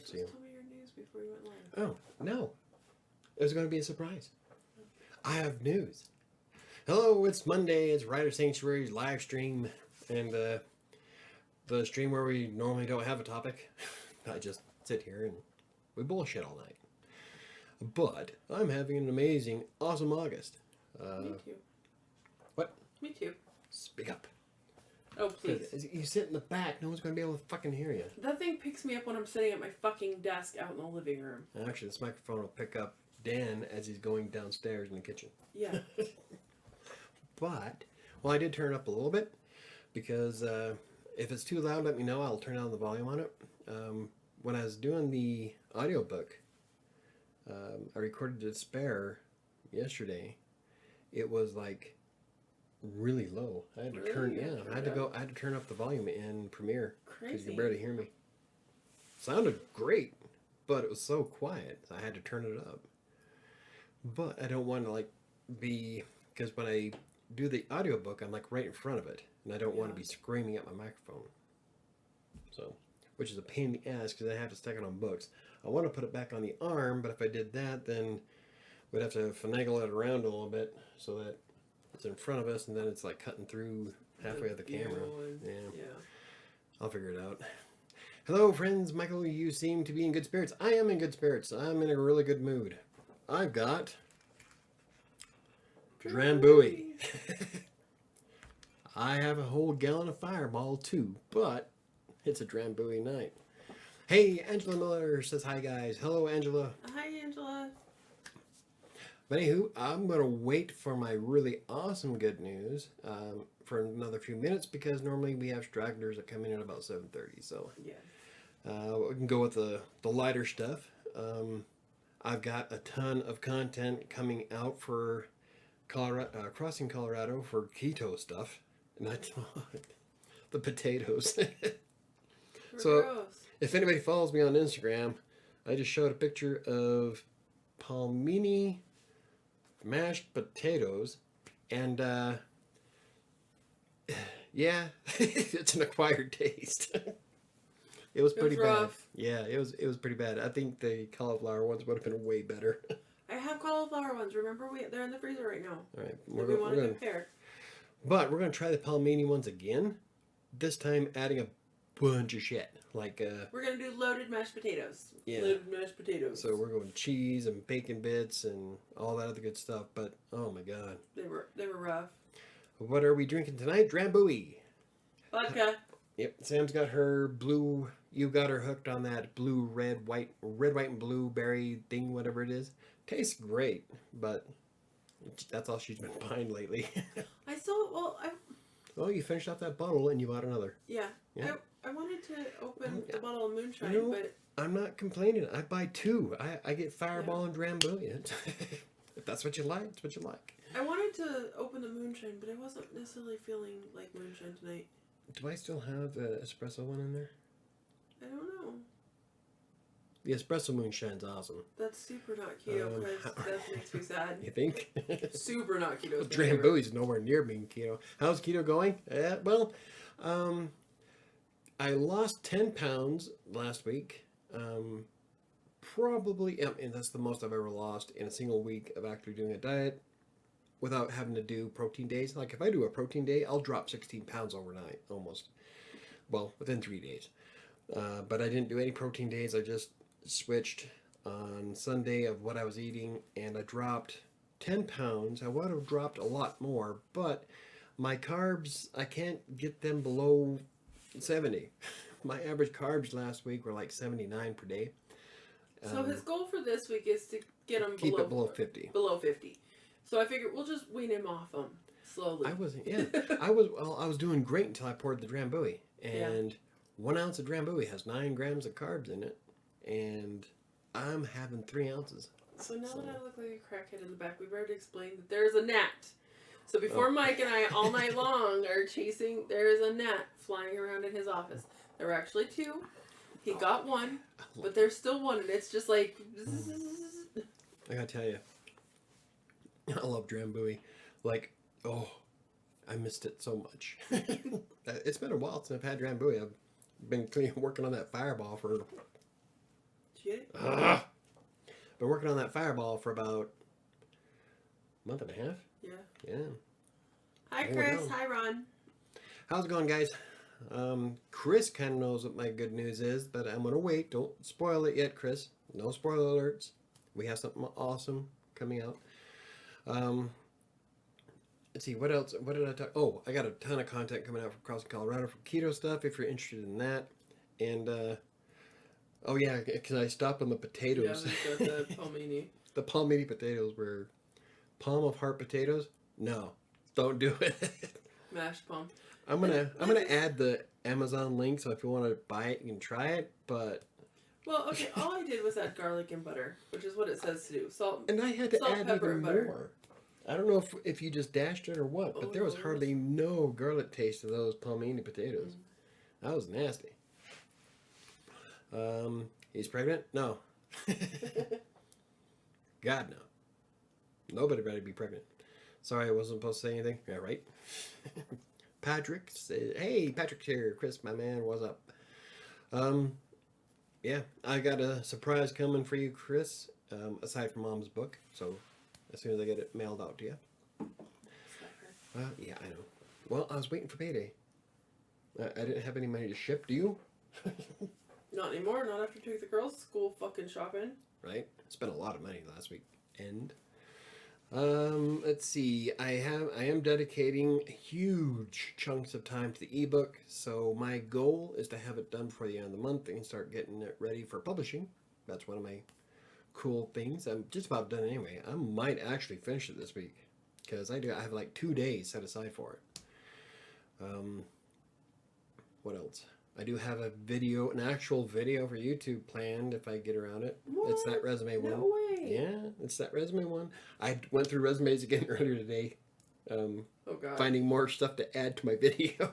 Just tell me your news before you went live. Oh, no. It was going to be a surprise. I have news. Hello, it's Monday. It's WriterSanctuary's live stream. And the stream where we normally don't have a topic. I just sit here and we bullshit all night. But I'm having an amazing, awesome August. Me too. What? Me too. Speak up. Oh, please. You sit in the back. No one's going to be able to fucking hear you. That thing picks me up when I'm sitting at my fucking desk out in the living room. Actually, this microphone will pick up Dan as he's going downstairs in the kitchen. Yeah. But, well, I did turn it up a little bit because if it's too loud, let me know. I'll turn down the volume on it. When I was doing the audiobook, I recorded a spare yesterday. It was like really low. I had to I had to turn up the volume in Premiere because you could barely hear me. Sounded great, but it was so quiet, so I had to turn it up. But I don't want to be, because when I do the audiobook, I'm right in front of it, and I don't want to be screaming at my microphone. So, which is a pain in the ass because I have to stick it on books. I want to put it back on the arm, but if I did that, then we'd have to finagle it around a little bit so that it's in front of us, and then it's cutting through halfway of the camera. Yeah. I'll figure it out. Hello, friends. Michael, you seem to be in good spirits. I am in good spirits. I'm in a really good mood. I've got Drambuie. I have a whole gallon of Fireball too, but it's a Drambuie night. Hey, Angela Miller says hi, guys. Hello, Angela. Hi, Angela. But anywho, I'm going to wait for my really awesome good news for another few minutes because normally we have stragglers that come in at about 7:30. So yeah, we can go with the lighter stuff. I've got a ton of content coming out for Crossing Colorado for keto stuff, and the potatoes. So gross. If anybody follows me on Instagram, I just showed a picture of palmini mashed potatoes, and yeah, it's an acquired taste. It was pretty bad. Rough. Yeah, it was pretty bad. I think the cauliflower ones would have been way better. I have cauliflower ones. Remember, they're in the freezer right now. All right, we want to compare. But we're gonna try the palmini ones again. This time, adding a bunch of shit. We're gonna do loaded mashed potatoes. Yeah. Loaded mashed potatoes. So we're going cheese and bacon bits and all that other good stuff. But oh my god, they were rough. What are we drinking tonight? Drambuie. Vodka. Yep, Sam's got her blue. You got her hooked on that blue, red, white, and blueberry thing, whatever it is. Tastes great, but that's all she's been buying lately. Oh, you finished off that bottle and you bought another. Yeah. I wanted to open the bottle of moonshine, but I'm not complaining. I buy two. I get Fireball and Drambuie. If that's what you like, it's what you like. I wanted to open the moonshine, but I wasn't necessarily feeling like moonshine tonight. Do I still have the espresso one in there? I don't know. The espresso moonshine's awesome. That's super not keto because that makes me sad. You think? Super not keto. Drambuie's nowhere near being keto. How's keto going? Well, I lost 10 pounds last week. Probably, and that's the most I've ever lost in a single week of actually doing a diet without having to do protein days. Like if I do a protein day, I'll drop 16 pounds overnight, almost. Well, within 3 days. But I didn't do any protein days. I just switched on Sunday of what I was eating, and I dropped 10 pounds. I would have dropped a lot more, but my carbs, I can't get them below 70. My average carbs last week were 79 per day. So his goal for this week is to get him keep it below 50. Below 50. So I figured we'll just wean him off them slowly. I was doing great until I poured the Drambuie, and 1 ounce of Drambuie has 9 grams of carbs in it, and I'm having 3 ounces. So now that I look like a crackhead in the back, we've already explained that there's a gnat. So before Mike and I all night long are chasing, there is a gnat flying around in his office. There were actually 2. He got 1, but there's still 1, and it's just like... I gotta tell you, I love Drambuie. I missed it so much. It's been a while since I've had Drambuie. I've been working on that Fireball for Did you get it? Been working on that Fireball for about a month and a half. Yeah. Yeah. Hi, There we Chris. go. Hi, Ron. How's it going, guys? Chris kind of knows what my good news is, but I'm going to wait. Don't spoil it yet, Chris. No spoiler alerts. We have something awesome coming out. Let's see, what else? What did I talk? Oh, I got a ton of content coming out from across Colorado for keto stuff, if you're interested in that. And, oh yeah, can I stop on the potatoes? Yeah, we got the palmini. The palmini potatoes were palm of heart potatoes. No, don't do it. Mashed palm. I'm gonna add the Amazon link, so if you want to buy it, you can try it. But Well, okay, all I did was add garlic and butter, which is what it says to do. Salt. and I had to Salt, add pepper, even and butter. more. I don't know if you just dashed it or what, but there was Oh. hardly no garlic taste to those palmini potatoes. That was nasty. He's pregnant? No. God, no. Nobody better be pregnant. Sorry, I wasn't supposed to say anything. Yeah, right? Patrick said, hey, Patrick's here. Chris, my man, what's up? Yeah, I got a surprise coming for you, Chris, aside from Mom's book. So, as soon as I get it mailed out to you. Yeah, I know. Well, I was waiting for payday. I didn't have any money to ship. Do you? Not anymore. Not after I took the girls to school fucking shopping. Right? Spent a lot of money last week. And let's see. I am dedicating huge chunks of time to the ebook. So my goal is to have it done before the end of the month and start getting it ready for publishing. That's one of my cool things. I'm just about done anyway. I might actually finish it this week because I have like 2 days set aside for it. What else? I do have a video, an actual video for YouTube planned if I get around it. What? It's that resume one. No way. Yeah, it's that resume one. I went through resumes again earlier today, Oh god. finding more stuff to add to my video.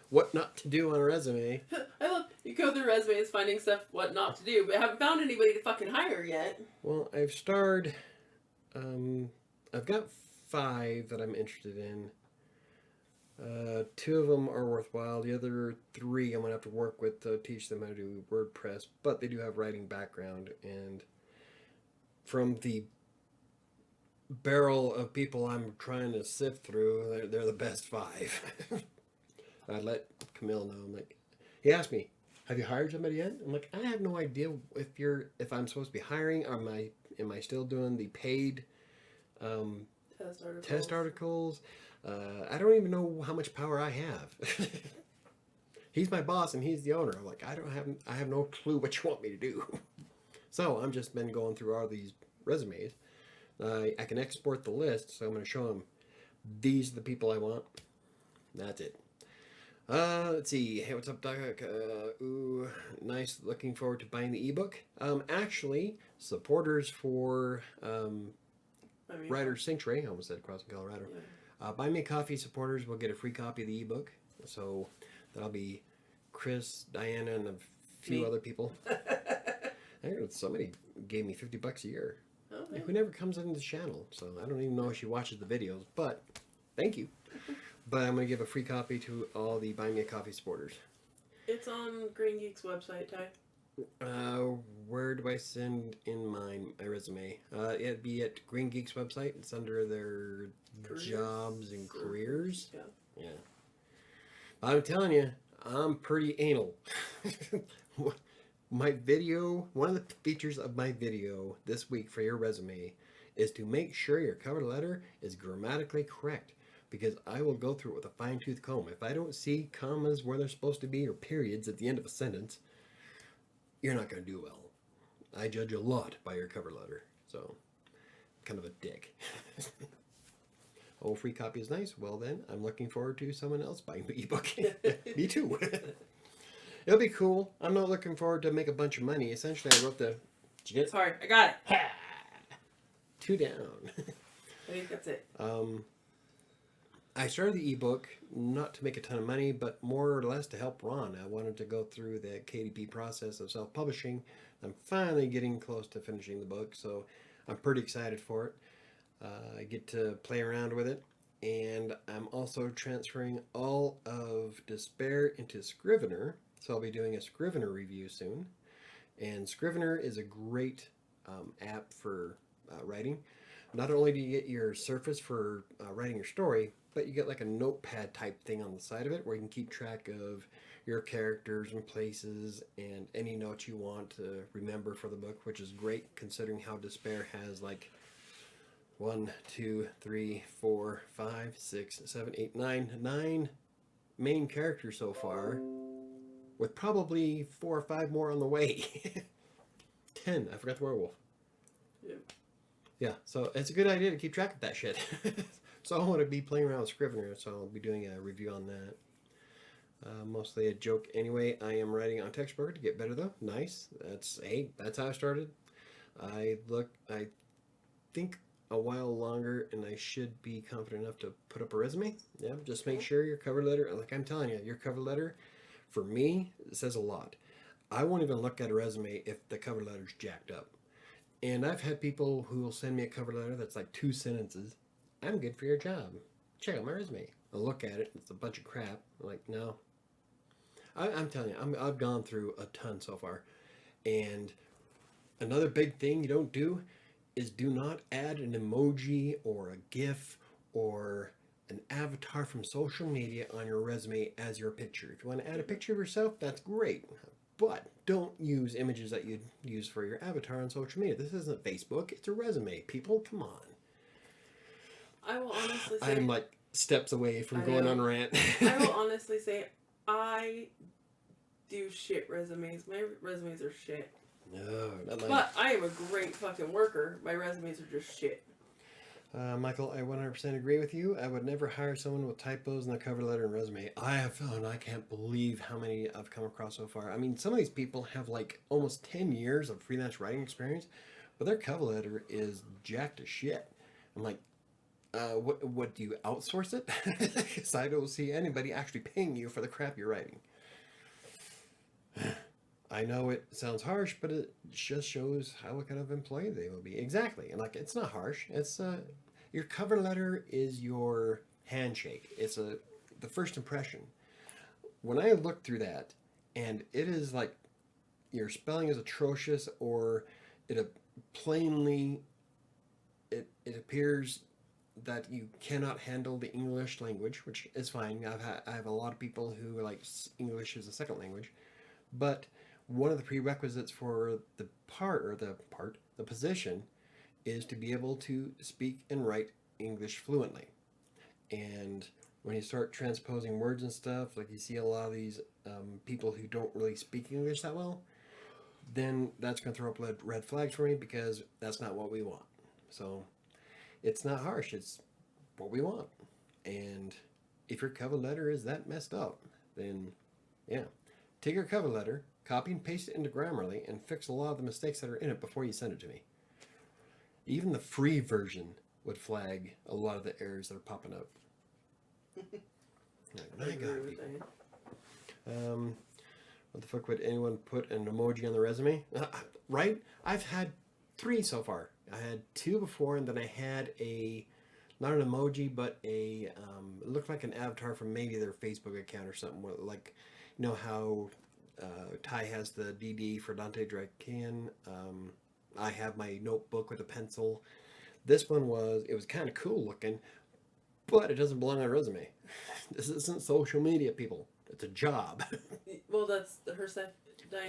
What not to do on a resume. I love you go through resumes finding stuff what not to do, but I haven't found anybody to fucking hire yet. Well, I've starred. I've got 5 that I'm interested in. 2 of them are worthwhile. The other 3 I'm gonna have to work with to teach them how to do WordPress, but they do have writing background. And from the barrel of people I'm trying to sift through, they're the best 5. I let Camille know. I'm like, he asked me, "Have you hired somebody yet?" I'm like, I have no idea if I'm supposed to be hiring. Am I still doing the paid test articles? I don't even know how much power I have. He's my boss and he's the owner. I'm like, I have no clue what you want me to do. So I'm just been going through all these resumes. I can export the list, so I'm going to show him these are the people I want. That's it. Let's see. Hey, what's up, Doc? Ooh, nice. Looking forward to buying the ebook. Actually, supporters for WriterSanctuary, I almost said Crossing Colorado. Yeah. Buy Me a Coffee supporters will get a free copy of the ebook. So that'll be Chris, Diana, and a few other people. I know somebody gave me $50 a year. Okay. Who never comes into the channel, so I don't even know if she watches the videos, but thank you. But I'm going to give a free copy to all the Buy Me a Coffee supporters. It's on Green Geek's website, Ty. Where do I send in my resume? It'd be at Green Geek's website. It's under their jobs and careers. Yeah. I'm telling you, I'm pretty anal. My video, one of the features of my video this week for your resume is to make sure your cover letter is grammatically correct. Because I will go through it with a fine-tooth comb. If I don't see commas where they're supposed to be or periods at the end of a sentence, you're not going to do well. I judge a lot by your cover letter. So, kind of a dick. Oh, free copy is nice. Well then, I'm looking forward to someone else buying the ebook. Me too. It'll be cool. I'm not looking forward to make a bunch of money. Essentially, I wrote the... Did you get it? Sorry, I got it. 2 down. I think that's it. I started the ebook not to make a ton of money, but more or less to help Ron. I wanted to go through the KDP process of self-publishing. I'm finally getting close to finishing the book, so I'm pretty excited for it. I get to play around with it, and I'm also transferring all of Despair into Scrivener, so I'll be doing a Scrivener review soon. And Scrivener is a great app for writing. Not only do you get your surface for writing your story, but you get like a notepad type thing on the side of it where you can keep track of your characters and places and any notes you want to remember for the book, which is great considering how Despair has like 1, 2, 3, 4, 5, 6, 7, 8, 9 main characters so far, with probably 4 or 5 more on the way. 10. I forgot the werewolf. Yep. Yeah, so it's a good idea to keep track of that shit. So I want to be playing around with Scrivener, so I'll be doing a review on that. Mostly a joke anyway. I am writing on Textbook to get better though. Nice. That's how I started. I think a while longer, and I should be confident enough to put up a resume. Yeah, just make sure your cover letter, like I'm telling you, your cover letter, for me, says a lot. I won't even look at a resume if the cover letter's jacked up. And I've had people who will send me a cover letter that's like 2 sentences. I'm good for your job. Check out my resume. I'll look at it. It's a bunch of crap. I'm like, no. I'm telling you, I've gone through a ton so far. And another big thing you don't do is do not add an emoji or a GIF or an avatar from social media on your resume as your picture. If you want to add a picture of yourself, that's great. But don't use images that you'd use for your avatar on social media. This isn't Facebook. It's a resume. People, come on. I will honestly say... I'm like steps away from going on rant. I will honestly say I do shit resumes. My resumes are shit. No, not mine. But I am a great fucking worker. My resumes are just shit. Michael, I 100% agree with you. I would never hire someone with typos in their cover letter and resume. I can't believe how many I've come across so far. I mean, some of these people have like almost 10 years of freelance writing experience, but their cover letter is jacked as shit. I'm like, what do you outsource it? Because I don't see anybody actually paying you for the crap you're writing. I know it sounds harsh, but it just shows how kind of employee they will be. Exactly. And like, it's not harsh. It's your cover letter is your handshake. It's the first impression. When I look through that, and it is like your spelling is atrocious, or it plainly it appears that you cannot handle the English language, which is fine. I have a lot of people who like English as a second language, but one of the prerequisites for the position is to be able to speak and write English fluently. And when you start transposing words and stuff, like you see a lot of these people who don't really speak English that well, then that's going to throw up red flags for me, because that's not what we want. So it's not harsh, it's what we want. And if your cover letter is that messed up, then yeah, take your cover letter, copy and paste it into Grammarly, and fix a lot of the mistakes that are in it before you send it to me. Even the free version would flag a lot of the errors that are popping up. My God, what the fuck would anyone put an emoji on the resume? Right? I've had 3 so far. I had 2 before, and then I had not an emoji, but it looked like an avatar from maybe their Facebook account or something. Like, you know how Ty has the DD for Dante Drakian. I have my notebook with a pencil. This one was kind of cool looking, but it doesn't belong on a resume. This isn't social media, people. It's a job. Well, that's her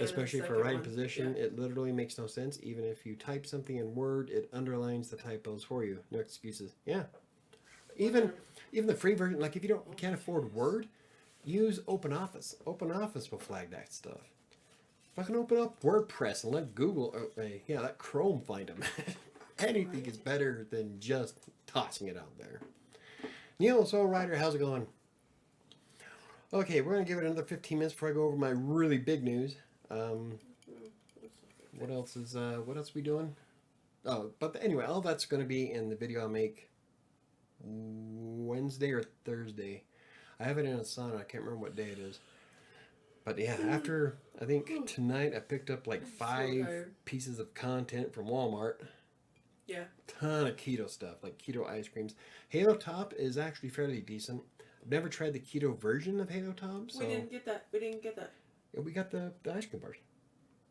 Especially for a writing position, yeah. It literally makes no sense. Even if you type something in Word, it underlines the typos for you. No excuses. Yeah. Even the free version, like if you can't afford Word, use OpenOffice. OpenOffice will flag that stuff. Fucking open up WordPress and let Google, let Chrome find them. Anything is better than just tossing it out there. Neil, Soul Rider, how's it going? Okay, we're going to give it another 15 minutes before I go over my really big news. What else are we doing? Oh, but anyway, all that's going to be in the video I make Wednesday or Thursday. I have it in Asana. I can't remember what day it is. But yeah, after, I think tonight I picked up like 5 pieces of content from Walmart. Yeah. Ton of keto stuff, like keto ice creams. Halo Top is actually fairly decent. I've never tried the keto version of Halo Top. So We didn't get that. yeah, we got the ice cream bars.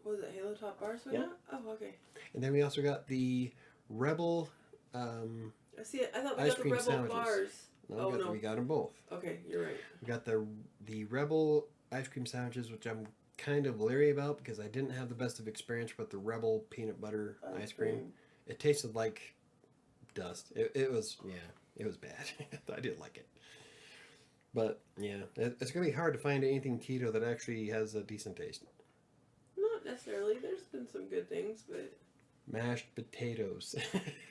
Was it Halo Top Bars we Yeah. got? Oh, okay. And then we also got the Rebel I see it. I thought we ice got the cream Rebel sandwiches. bars. No, we got them both. Okay, you're right. We got the Rebel ice cream sandwiches, which I'm kind of leery about because I didn't have the best of experience with the Rebel peanut butter ice cream. It tasted like dust. It was bad. I didn't like it. But yeah, it's gonna be hard to find anything keto that actually has a decent taste. Not necessarily. There's been some good things, but mashed potatoes.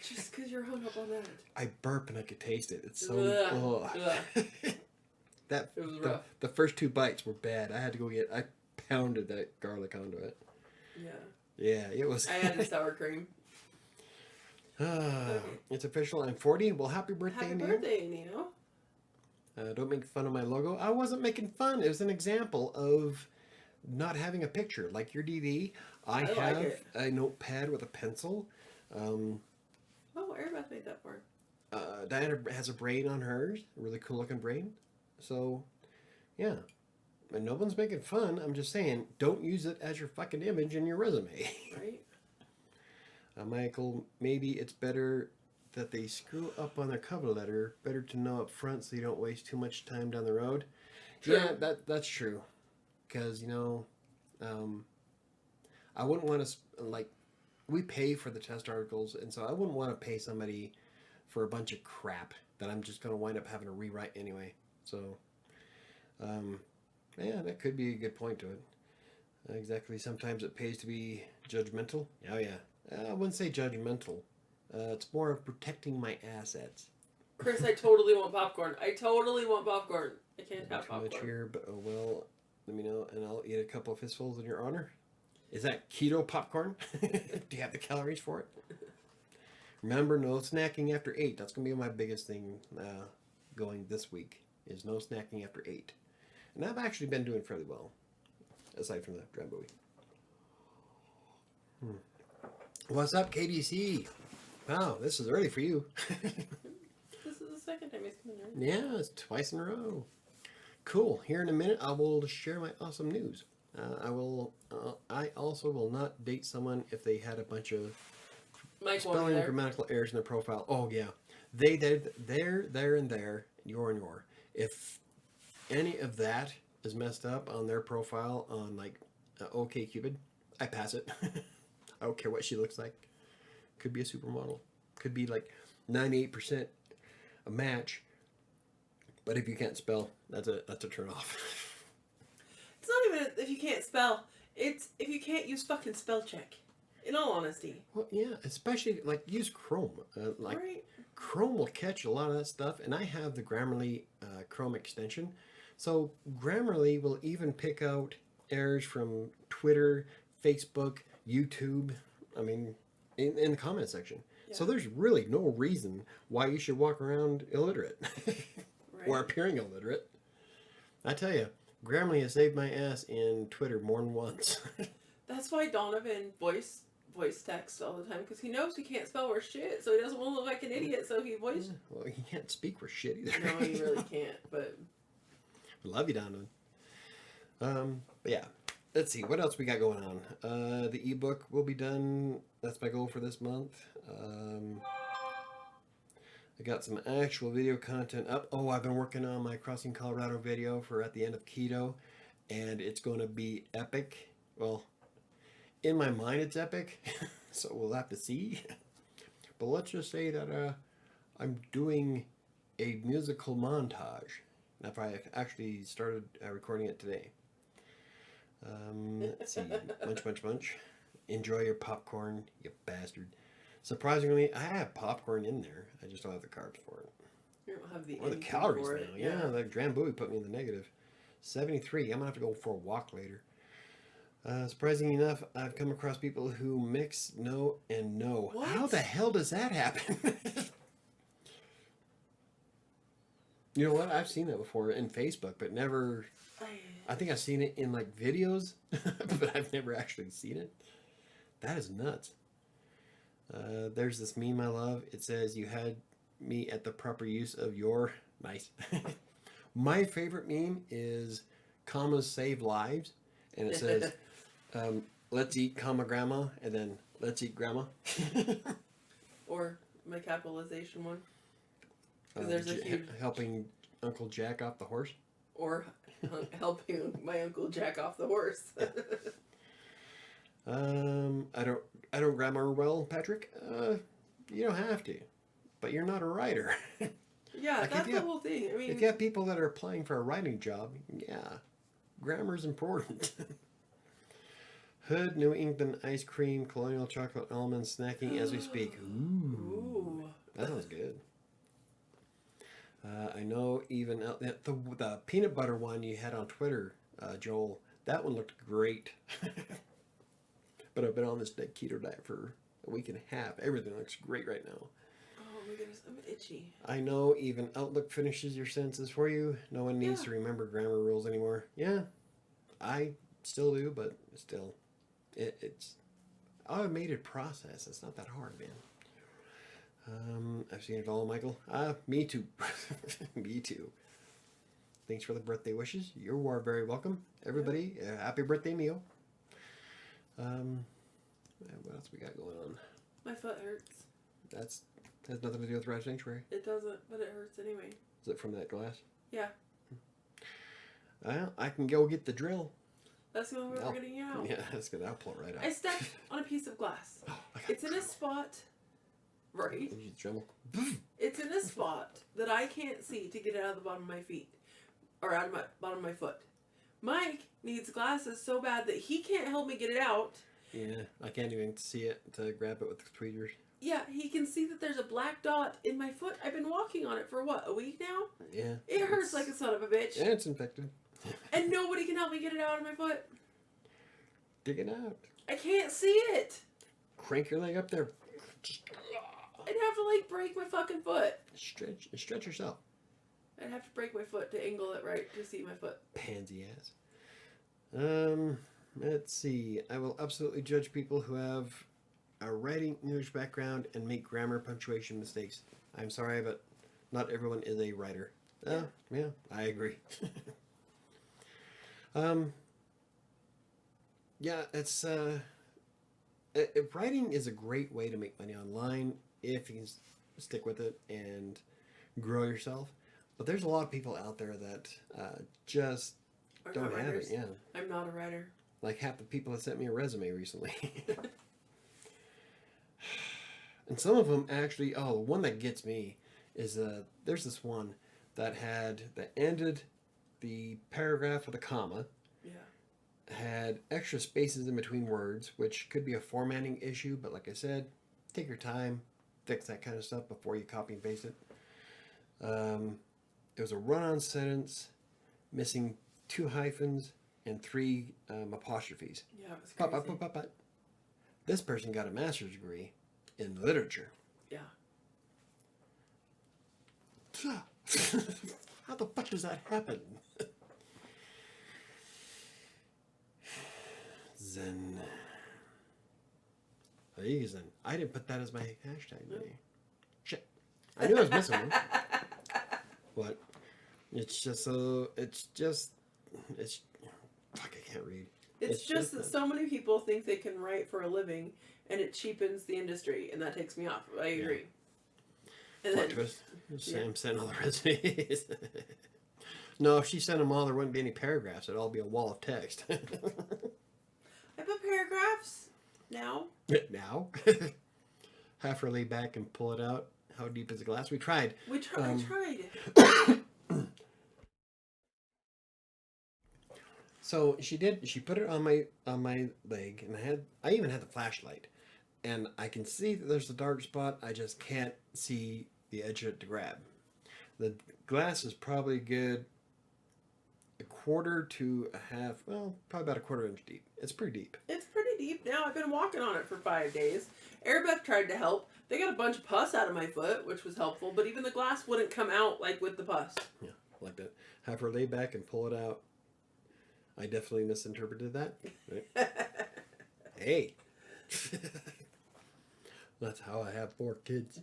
Just because you're hung up on that. I burp and I could taste it. It's so. That it was rough. The first 2 bites were bad. I had to go get. I pounded that garlic onto it. Yeah. Yeah, it was. I added sour cream. Okay. It's official. I'm 40. Well, happy birthday, Happy birthday, Nino. Don't make fun of my logo. I wasn't making fun. It was an example of not having a picture. Like your DD, I have like a notepad with a pencil. Oh, Airbeth made that for her. Diana has a braid on hers, a really cool looking braid. So, yeah. And no one's making fun. I'm just saying, don't use it as your fucking image in your resume. Right. Michael, maybe it's better that they screw up on their cover letter. Better to know up front so you don't waste too much time down the road. True. Yeah, that's true. Because, I wouldn't want to, we pay for the test articles, and so I wouldn't want to pay somebody for a bunch of crap that I'm just going to wind up having to rewrite anyway. So, yeah, that could be a good point to it. Exactly. Sometimes it pays to be judgmental. Oh, yeah. I wouldn't say judgmental. It's more of protecting my assets. Chris, I totally want popcorn. I can't have popcorn. Too much here, but oh well. Let me know, and I'll eat a couple of fistfuls in your honor. Is that keto popcorn? Do you have the calories for it? Remember, no snacking after 8. That's going to be my biggest thing going this week, is no snacking after 8. And I've actually been doing fairly well, aside from the Drambuie. What's up, KDC? Wow, this is early for you. This is the second time he's coming in. Yeah, it's twice in a row. Cool. Here in a minute, I will share my awesome news. I also will not date someone if they had a bunch of spelling and grammatical errors in their profile. Oh yeah, there, and there, your and your. If any of that is messed up on their profile on OkCupid, I pass it. I don't care what she looks like. Could be a supermodel. Could be 98% a match. But if you can't spell, that's a turn off. It's not even if you can't spell. It's if you can't use fucking spell check. In all honesty. Well, yeah, especially use Chrome. Right. Chrome will catch a lot of that stuff, and I have the Grammarly Chrome extension. So Grammarly will even pick out errors from Twitter, Facebook, YouTube. I mean, in the comment section. Yeah. So there's really no reason why you should walk around illiterate. Right. Or appearing illiterate. I tell you, Grammarly has saved my ass in Twitter more than once. That's why Donovan voice text all the time, because he knows he can't spell worth shit, so he doesn't want to look like an idiot, so he voice... Yeah, well, he can't speak worth shit either. No, he really can't, but... Love you, Donovan. But yeah, let's see, what else we got going on? The ebook will be done. That's my goal for this month. I got some actual video content up. Oh, I've been working on my Crossing Colorado video for at the end of Keto, and it's going to be epic. Well, in my mind it's epic, so we'll have to see. But let's just say that I'm doing a musical montage. I actually started recording it today. Let's see. Munch. Enjoy your popcorn, you bastard. Surprisingly, I have popcorn in there. I just don't have the carbs for it. You don't have the or the calories now. Yeah, that Drambuie put me in the negative. 73. I'm going to have to go for a walk later. Surprisingly enough, I've come across people who mix no and no. What? How the hell does that happen? You know what? I've seen that before in Facebook, but never... I think I've seen it in videos, but I've never actually seen it. That is nuts. There's this meme I love. It says, you had me at the proper use of your... Nice. My favorite meme is commas save lives. And it says, let's eat comma grandma, and then let's eat grandma. Or my capitalization one. Because there's a huge... Helping Uncle Jack off the horse. Or helping my Uncle Jack off the horse. I don't grammar well, Patrick. You don't have to, but you're not a writer. Yeah, like that's the whole thing. I mean, if you have people that are applying for a writing job, yeah, grammar's important. Hood, New England ice cream, colonial chocolate almonds, snacking as we speak. Ooh, that sounds good. I know even the peanut butter one you had on Twitter, Joel, that one looked great. But I've been on this keto diet for a week and a half. Everything looks great right now. Oh my goodness, I'm itchy. I know even Outlook finishes your sentences for you. No one needs to remember grammar rules anymore. Yeah, I still do, but still, it's automated process. It's not that hard, man. I've seen it all, Michael. Me too. Me too. Thanks for the birthday wishes. You are very welcome. Everybody, happy birthday, Mio. What else we got going on? My foot hurts. That has nothing to do with WriterSanctuary. It doesn't, but it hurts anyway. Is it from that glass? Yeah. Well, I can go get the drill. That's the only way we're getting out. Yeah, that's good. I'll pull it right out. I stepped on a piece of glass. It's in a spot, right? It's in a spot that I can't see to get it out of the bottom of my feet. Or out of my bottom of my foot. Mike needs glasses so bad that he can't help me get it out. Yeah, I can't even see it to grab it with the tweezers. Yeah, he can see that there's a black dot in my foot. I've been walking on it for what, a week now? Yeah. It hurts like a son of a bitch. Yeah, it's infected. And nobody can help me get it out of my foot. Dig it out. I can't see it. Crank your leg up there. I'd have to like break my fucking foot. Stretch yourself. I'd have to break my foot to angle it right to see my foot. Pansy ass. Let's see. I will absolutely judge people who have a writing English background and make grammar punctuation mistakes. I'm sorry, but not everyone is a writer. Yeah, I agree. Yeah, it's writing is a great way to make money online if you can stick with it and grow yourself. But there's a lot of people out there that just don't have it. Yeah, I'm not a writer. Like half the people that sent me a resume recently. And some of them actually, one that gets me is there's this one that ended the paragraph with a comma. Yeah. Had extra spaces in between words, which could be a formatting issue, but like I said, take your time, fix that kind of stuff before you copy and paste it. It was a run-on sentence, missing 2 hyphens and 3 apostrophes. Yeah, it was crazy. This person got a master's degree in literature. Yeah. How the fuck does that happen? Zen. Zen. I didn't put that as my hashtag. No. Shit. I knew I was missing one. What? It's fuck, I can't read. It's just that so many people think they can write for a living, and it cheapens the industry, and that takes me off. I agree. Yeah. And then Sam sent all the resumes. No, if she sent them all, there wouldn't be any paragraphs. It'd all be a wall of text. I put paragraphs now. Now? Have her lay back and pull it out. How deep is the glass? We tried. I tried. So she did. She put it on my leg, and I even had the flashlight, and I can see that there's a dark spot. I just can't see the edge of it to grab. The glass is probably good 1/4 to 1/2. Well, probably about 1/4 inch deep. It's pretty deep. It's pretty deep now. I've been walking on it for 5 days. Airbeth tried to help. They got a bunch of pus out of my foot, which was helpful, but even the glass wouldn't come out like with the pus. Yeah, like that. Have her lay back and pull it out. I definitely misinterpreted that. Right? Hey. That's how I have 4 kids.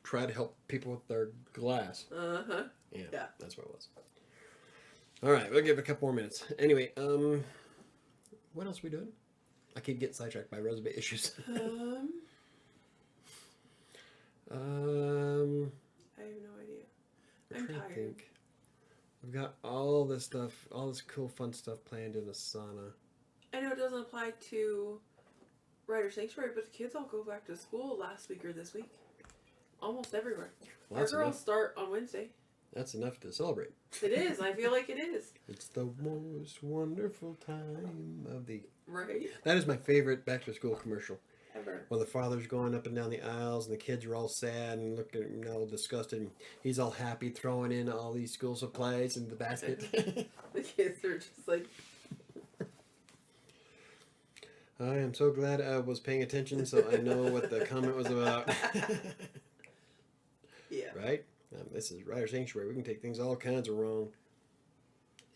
Try to help people with their glass. Uh-huh. Yeah, that's what it was. All right, we'll give it a couple more minutes. Anyway, What else are we doing? I keep getting sidetracked by resume issues. I have no idea. I'm trying to tired. think. We've got all this stuff, all this cool, fun stuff planned in Asana. I know it doesn't apply to WriterSanctuary, but the kids all go back to school last week or this week. Almost everywhere. Well, Our girls start on Wednesday. That's enough to celebrate. It is. I feel like it is. It's the most wonderful time of the... Right? That is my favorite back-to-school commercial. Ever. When the father's going up and down the aisles and the kids are all sad and looking all disgusted. And he's all happy throwing in all these school supplies in the basket. The kids are just like... I am so glad I was paying attention so I know what the comment was about. Yeah. Right? This is WriterSanctuary. We can take things all kinds of wrong.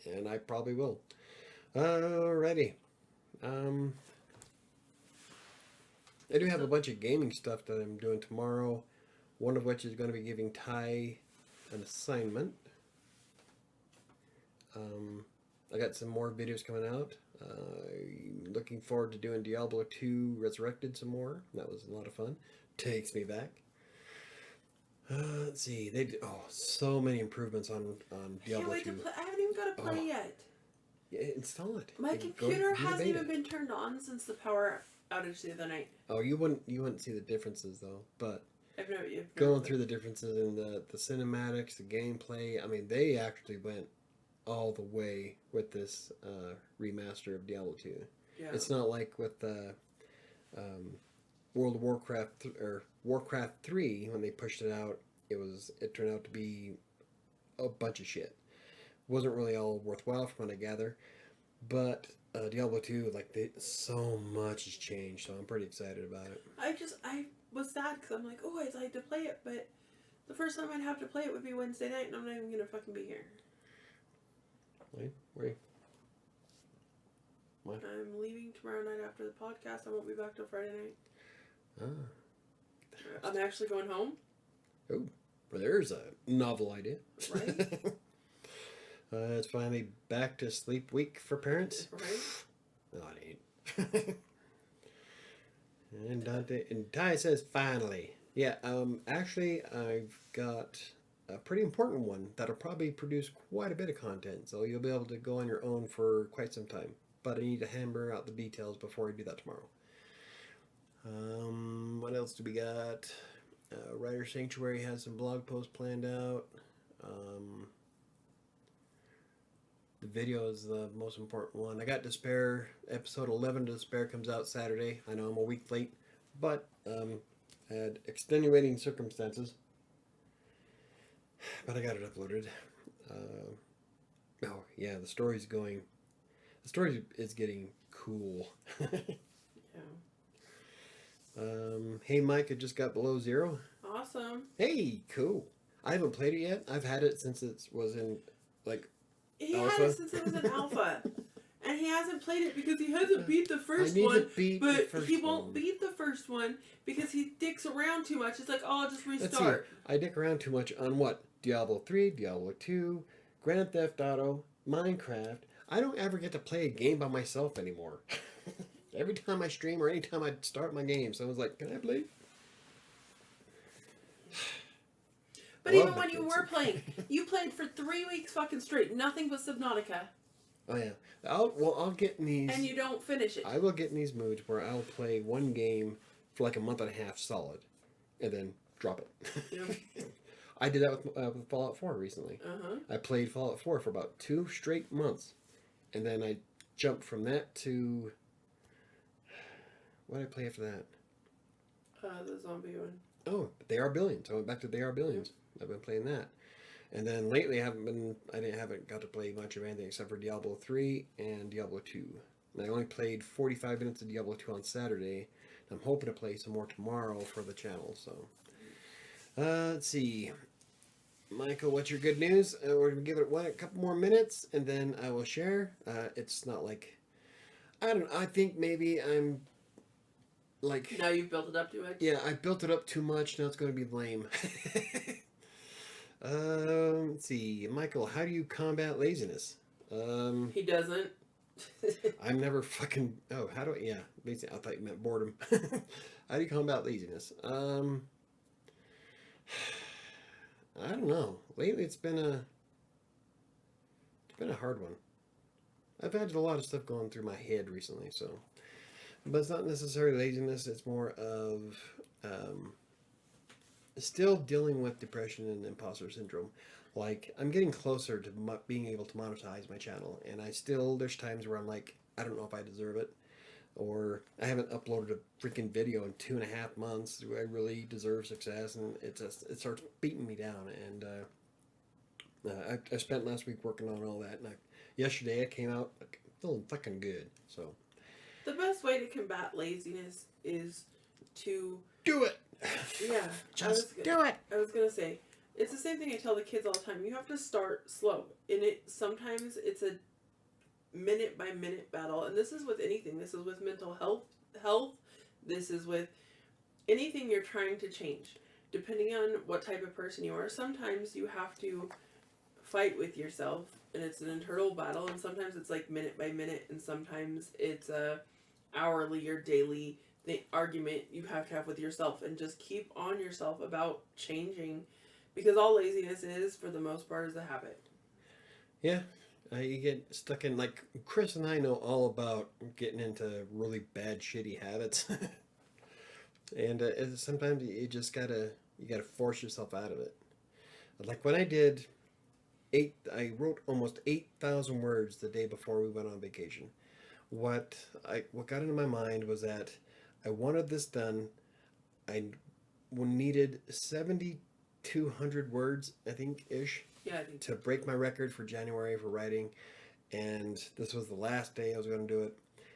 And I probably will. Alrighty. I do have a bunch of gaming stuff that I'm doing tomorrow. One of which is going to be giving Ty an assignment. I got some more videos coming out. Looking forward to doing Diablo 2 Resurrected some more. That was a lot of fun. Takes me back. Let's see. They did, so many improvements on Diablo 2. I can't wait to play. I haven't even got to play yet. Yeah, install it. My Go computer do the hasn't beta. even been turned on since the power outage the other night. Oh, you wouldn't see the differences though. But I've never going through the differences in the cinematics, the gameplay. I mean, they actually went all the way with this remaster of Diablo 2. Yeah. It's not like with World of Warcraft or Warcraft 3 when they pushed it out. It turned out to be a bunch of shit. Wasn't really all worthwhile from what I gather. But Diablo 2, so much has changed, so I'm pretty excited about it. I was sad because I'm like, oh, I'd like to play it, but the first time I'd have to play it would be Wednesday night, and I'm not even gonna fucking be here. Wait. What? I'm leaving tomorrow night after the podcast. I won't be back till Friday night. I'm actually going home. Oh, there's a novel idea. Right? It's finally back to sleep week for parents. Right? No, it ain't. And Ty says finally. Yeah, actually I've got a pretty important one that'll probably produce quite a bit of content, so you'll be able to go on your own for quite some time. But I need to hammer out the details before I do that tomorrow. What else do we got? WriterSanctuary has some blog posts planned out. The video is the most important one. I got Despair. Episode 11 of Despair comes out Saturday. I know I'm a week late, but I had extenuating circumstances. But I got it uploaded. Oh, yeah, the story is getting cool. Hey Mike, it just got below 0. Awesome. Hey, cool. I haven't played it yet. I've had it since it was in, He alpha. had it since it was in alpha. And he hasn't played it because he hasn't beat the first I need one. to beat but the first he won't one. beat the first one because he dicks around too much. It's like, oh, I'll just Let's restart. see. I dick around too much on what? Diablo 3, Diablo 2, Grand Theft Auto, Minecraft. I don't ever get to play a game by myself anymore. Every time I stream or anytime I start my game, someone's like, can I play? But I even love when that you game. were playing, you played for 3 weeks fucking straight. Nothing but Subnautica. Oh yeah. I'll get in these. And you don't finish it. I will get in these moods where I'll play one game for like a month and a half solid, and then drop it. Yeah. I did that with Fallout 4 recently. Uh-huh. I played Fallout 4 for about 2 straight months, and then I jumped from that to what did I play after that? The zombie one. Oh, They Are Billions. I went back to They Are Billions. I've been playing that. And then lately I haven't got to play much of anything except for Diablo 3 and Diablo 2. And I only played 45 minutes of Diablo 2 on Saturday. I'm hoping to play some more tomorrow for the channel. So, let's see. Michael, what's your good news? We're going to give it a couple more minutes and then I will share. It's not like, I don't know, I think maybe I'm like... Now you've built it up too much? Yeah, I built it up too much. Now it's going to be lame. Let's see. Michael, how do you combat laziness? He doesn't. I'm never fucking. Oh, how do I? Yeah, basically, I thought you meant boredom. How do you combat laziness? I don't know. Lately, it's been a hard one. I've had a lot of stuff going through my head recently, so. But it's not necessarily laziness. It's more of still dealing with depression and imposter syndrome. Like, I'm getting closer to being able to monetize my channel, and there's times where I'm like, I don't know if I deserve it, or I haven't uploaded a freaking video in 2.5 months. Do I really deserve success? And it starts beating me down. And I spent last week working on all that, and yesterday I came out feeling fucking good. So The best way to combat laziness is to do it. yeah. Just do it. I was gonna say it's the same thing I tell the kids all the time. You have to start slow, and sometimes it's a minute by minute battle. And this is with anything. This is with mental health. This is with anything you're trying to change. Depending on what type of person you are, sometimes you have to fight with yourself, and it's an internal battle. And sometimes it's like minute by minute, and sometimes it's a hourly or daily argument you have to have with yourself, and just keep on yourself about changing, because all laziness is, for the most part, is a habit. Yeah. You get stuck in, like, Chris and I know all about getting into really bad, shitty habits. And sometimes you just gotta force yourself out of it. Like when I wrote almost 8,000 words the day before we went on vacation. What got into my mind was that I wanted this done. I needed 7,200 words, I think, ish. Yeah, I think to break my record for January for writing, and this was the last day I was going to do it.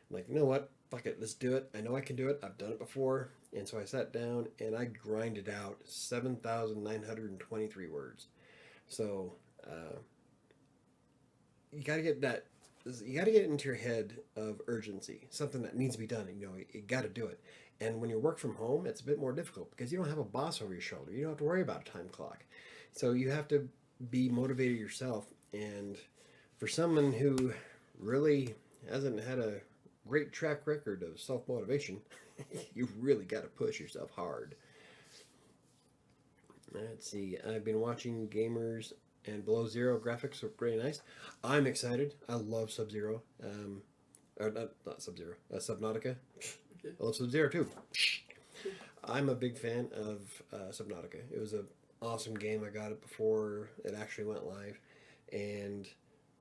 I'm like, you know what? Fuck it, let's do it. I know I can do it. I've done it before. And so I sat down and I grinded out 7,923 words. So you got to get that. You got to get into your head of urgency, something that needs to be done. You got to do it. And when you work from home, it's a bit more difficult because you don't have a boss over your shoulder. You don't have to worry about a time clock. So you have to be motivated yourself. And for someone who really hasn't had a great track record of self-motivation, you really got to push yourself hard. Let's see. I've been watching Gamers and Below Zero. Graphics look really nice. I'm excited. I love Sub-Zero. Or not Sub-Zero. Subnautica. I love Sub-Zero too. I'm a big fan of Subnautica. It was an awesome game. I got it before it actually went live, and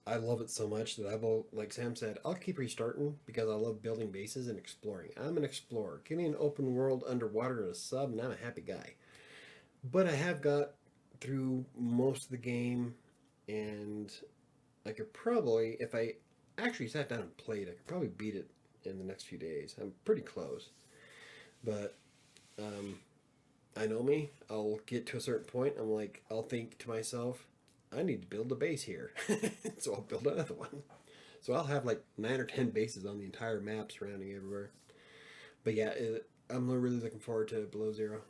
I love it so much that I will, like Sam said, I'll keep restarting because I love building bases and exploring. I'm an explorer. Give me an open world underwater in a sub, and I'm a happy guy. But I have got through most of the game, and I could probably, if I actually sat down and played, I could probably beat it in the next few days. I'm pretty close. But I know me. I'll get to a certain point. I'll think to myself, I need to build a base here. So I'll build another one. So I'll have like 9 or 10 bases on the entire map surrounding everywhere. But yeah, I'm really looking forward to Below Zero.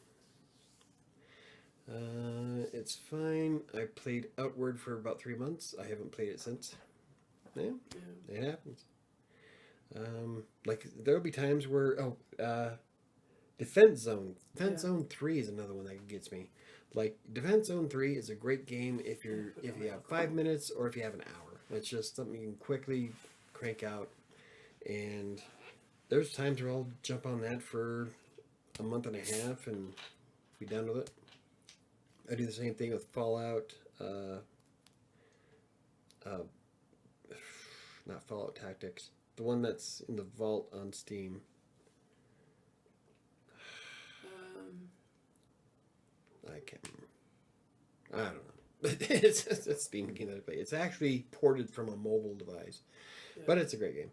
It's fine. I played Outward for about 3 months. I haven't played it since. Yeah, it happens. Like there'll be times where Defense Zone. Defense Zone 3 is another one that gets me. Like Defense Zone 3 is a great game if you have 5 minutes or if you have an hour. It's just something you can quickly crank out. And there's times where I'll jump on that for a month and a half and be done with it. I do the same thing with Fallout. Not Fallout Tactics. The one that's in the vault on Steam. I can't remember. I don't know. It's a Steam game that I play. It's actually ported from a mobile device. Yeah. But it's a great game.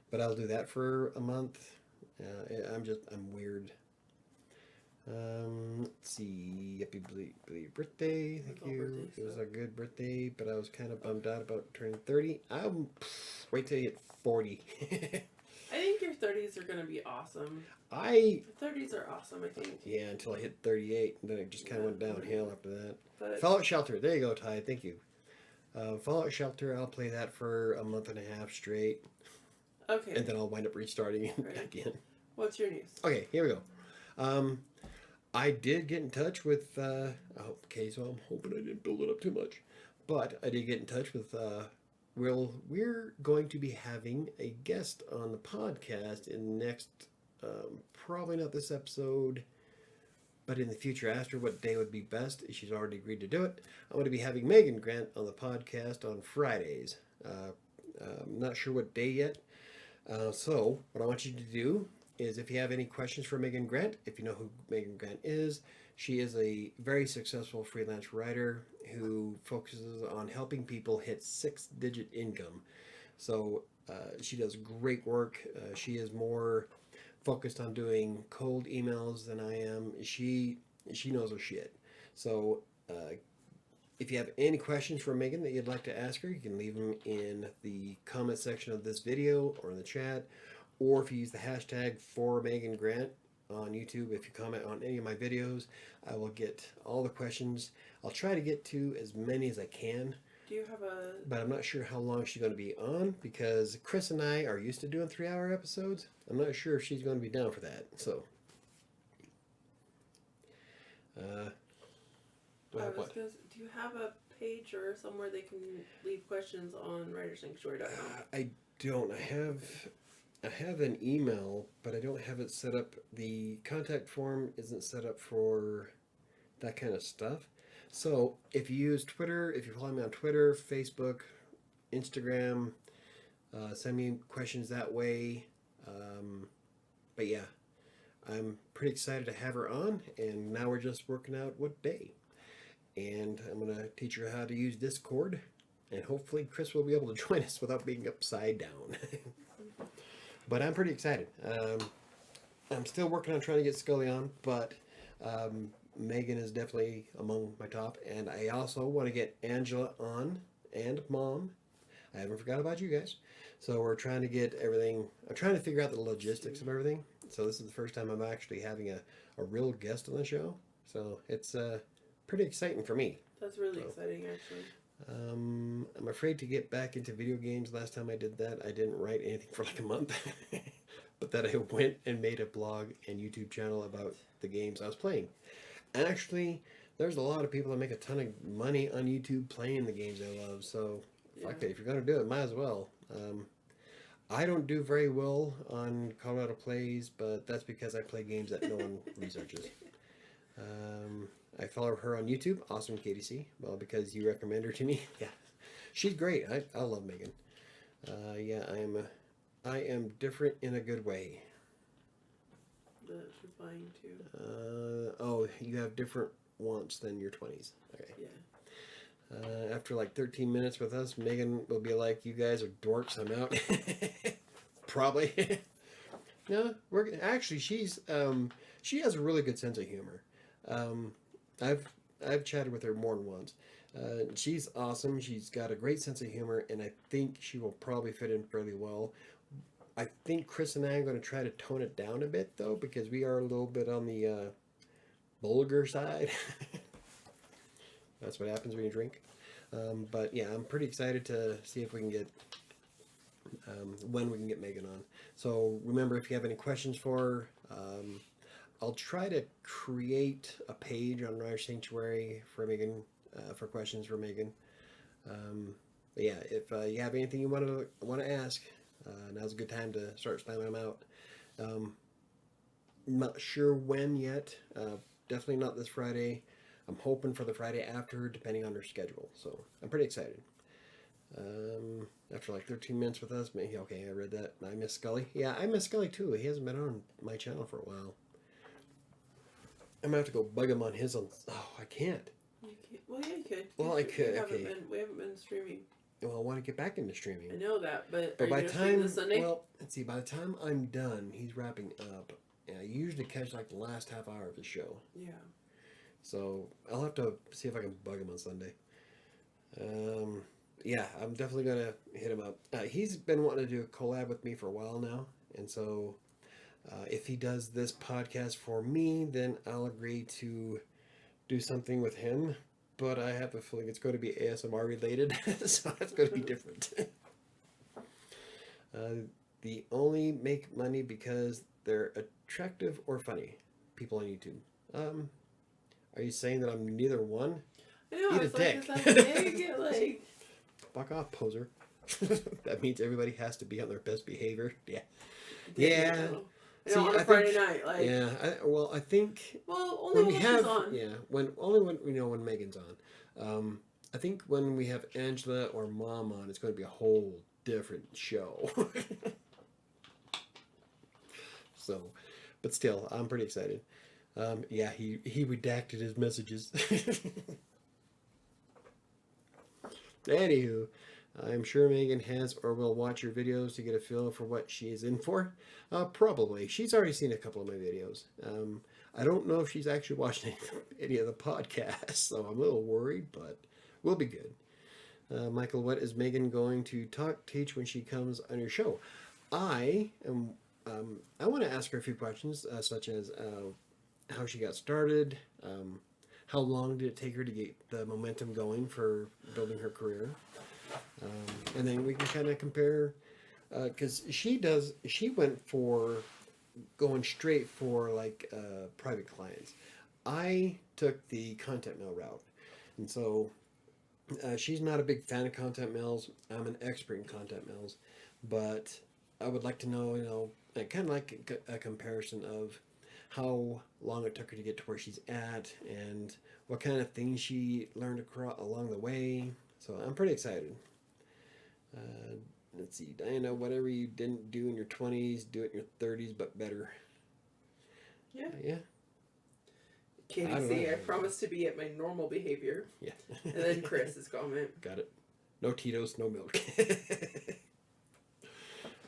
But I'll do that for a month. I'm weird. Let's see. Happy belated birthday. Thank you. It was a good birthday, but I was kind of bummed out about turning 30. I'll wait till you hit 40. I think your 30s are going to be awesome. Your 30s are awesome, I think. Yeah, until I hit 38, and then it just kind of went downhill after that. But Fallout Shelter. There you go, Ty. Thank you. Fallout Shelter, I'll play that for a month and a half straight. Okay. And then I'll wind up restarting it Right. again. What's your news? Okay, here we go. I did get in touch with, okay, so I'm hoping I didn't build it up too much. But I did get in touch with, we're going to be having a guest on the podcast in the next, probably not this episode, but in the future after. What day would be best? She's already agreed to do it. I'm going to be having Megan Grant on the podcast on Fridays. I'm not sure what day yet. So what I want you to do is, if you have any questions for Megan Grant, if you know who Megan Grant is, she is a very successful freelance writer who focuses on helping people hit 6-digit income. So she does great work. She is more focused on doing cold emails than I am. She knows her shit. So if you have any questions for Megan that you'd like to ask her, you can leave them in the comment section of this video or in the chat. Or if you use the hashtag for Megan Grant on YouTube, if you comment on any of my videos, I will get all the questions. I'll try to get to as many as I can. Do you have a... But I'm not sure how long she's going to be on, because Chris and I are used to doing 3-hour episodes. I'm not sure if she's going to be down for that. So, do you have a page or somewhere they can leave questions on WriterSanctuary.com? I don't. I have an email, but I don't have it set up. The contact form isn't set up for that kind of stuff. So if you use Twitter, if you follow me on Twitter, Facebook, Instagram, send me questions that way. But yeah, I'm pretty excited to have her on, and now we're just working out what day. And I'm going to teach her how to use Discord, and hopefully Chris will be able to join us without being upside down. But I'm pretty excited. I'm still working on trying to get Scully on, but Megan is definitely among my top. And I also want to get Angela on, and Mom. I haven't forgot about you guys. So we're trying to get everything. I'm trying to figure out the logistics of everything. So this is the first time I'm actually having a real guest on the show. So it's pretty exciting for me. That's really exciting, actually. I'm afraid to get back into video games. Last time I did that, I didn't write anything for like a month. But then I went and made a blog and YouTube channel about the games I was playing. Actually, there's a lot of people that make a ton of money on YouTube playing the games they love. So, fuck it. If you're going to do it, might as well. I don't do very well on Colorado Plays, but that's because I play games that no one researches. I follow her on YouTube, Awesome KDC. Well, because you recommend her to me. Yeah, she's great. I love Megan. Yeah, I am different in a good way. That's replying to. Oh, you have different wants than your 20s. Okay. Yeah. After like 13 minutes with us, Megan will be like, "You guys are dorks. I'm out." Probably. No, actually she has a really good sense of humor. I've chatted with her more than once. She's awesome. She's got a great sense of humor, and I think she will probably fit in fairly well. I think Chris and I are going to try to tone it down a bit, though, because we are a little bit on the vulgar side. That's what happens when you drink. But yeah, I'm pretty excited to see if we can get when we can get Megan on. So remember, if you have any questions for her, I'll try to create a page on WriterSanctuary for Megan, for questions for Megan. But yeah, if you have anything you want to ask, now's a good time to start spamming them out. Not sure when yet. Definitely not this Friday. I'm hoping for the Friday after, depending on her schedule. So I'm pretty excited. After like 13 minutes with us, maybe, okay, I read that. I miss Scully. Yeah, I miss Scully too. He hasn't been on my channel for a while. I'm gonna have to go bug him on his own. Oh, I can't. You can't. Well, yeah, you could. Well, I could. Okay. We haven't been streaming. Well, I want to get back into streaming. I know that, but by are you stream this Sunday? Well, let's see. By the time I'm done, he's wrapping up. And I usually catch like the last half hour of the show. Yeah. So I'll have to see if I can bug him on Sunday. Yeah, I'm definitely gonna hit him up. He's been wanting to do a collab with me for a while now, and so if he does this podcast for me, then I'll agree to do something with him. But I have a feeling it's going to be ASMR related, so that's going to be different. they only make money because they're attractive or funny. People on YouTube. Are you saying that I'm neither one? I know. Eat a It's dick. like, is that big? Like, fuck off, poser. That means everybody has to be on their best behavior. Yeah. yeah. See, On a Friday night, like. Yeah. I think. Well, only when she's on. Yeah. When Megan's on. I think when we have Angela or Mom on, it's going to be a whole different show. So, but still, I'm pretty excited. Yeah, he redacted his messages. Anywho, I'm sure Megan has or will watch your videos to get a feel for what she is in for. Probably. She's already seen a couple of my videos. I don't know if she's actually watched any of the podcasts, so I'm a little worried, but we'll be good. Michael, what is Megan going to teach when she comes on your show? I want to ask her a few questions, such as how she got started, how long did it take her to get the momentum going for building her career, and then we can kind of compare, because she went for going straight for like private clients. I took the content mail route, and so she's not a big fan of content mails. I'm an expert in content mails, but I would like to know, kind of like a comparison of how long it took her to get to where she's at and what kind of things she learned along the way. So I'm pretty excited. Let's see, Diana, whatever you didn't do in your 20s, do it in your 30s, but better. Yeah. Yeah. Katie C, I promise to be at my normal behavior. Yeah. And then Chris's comment. Got it. No Tito's, no milk.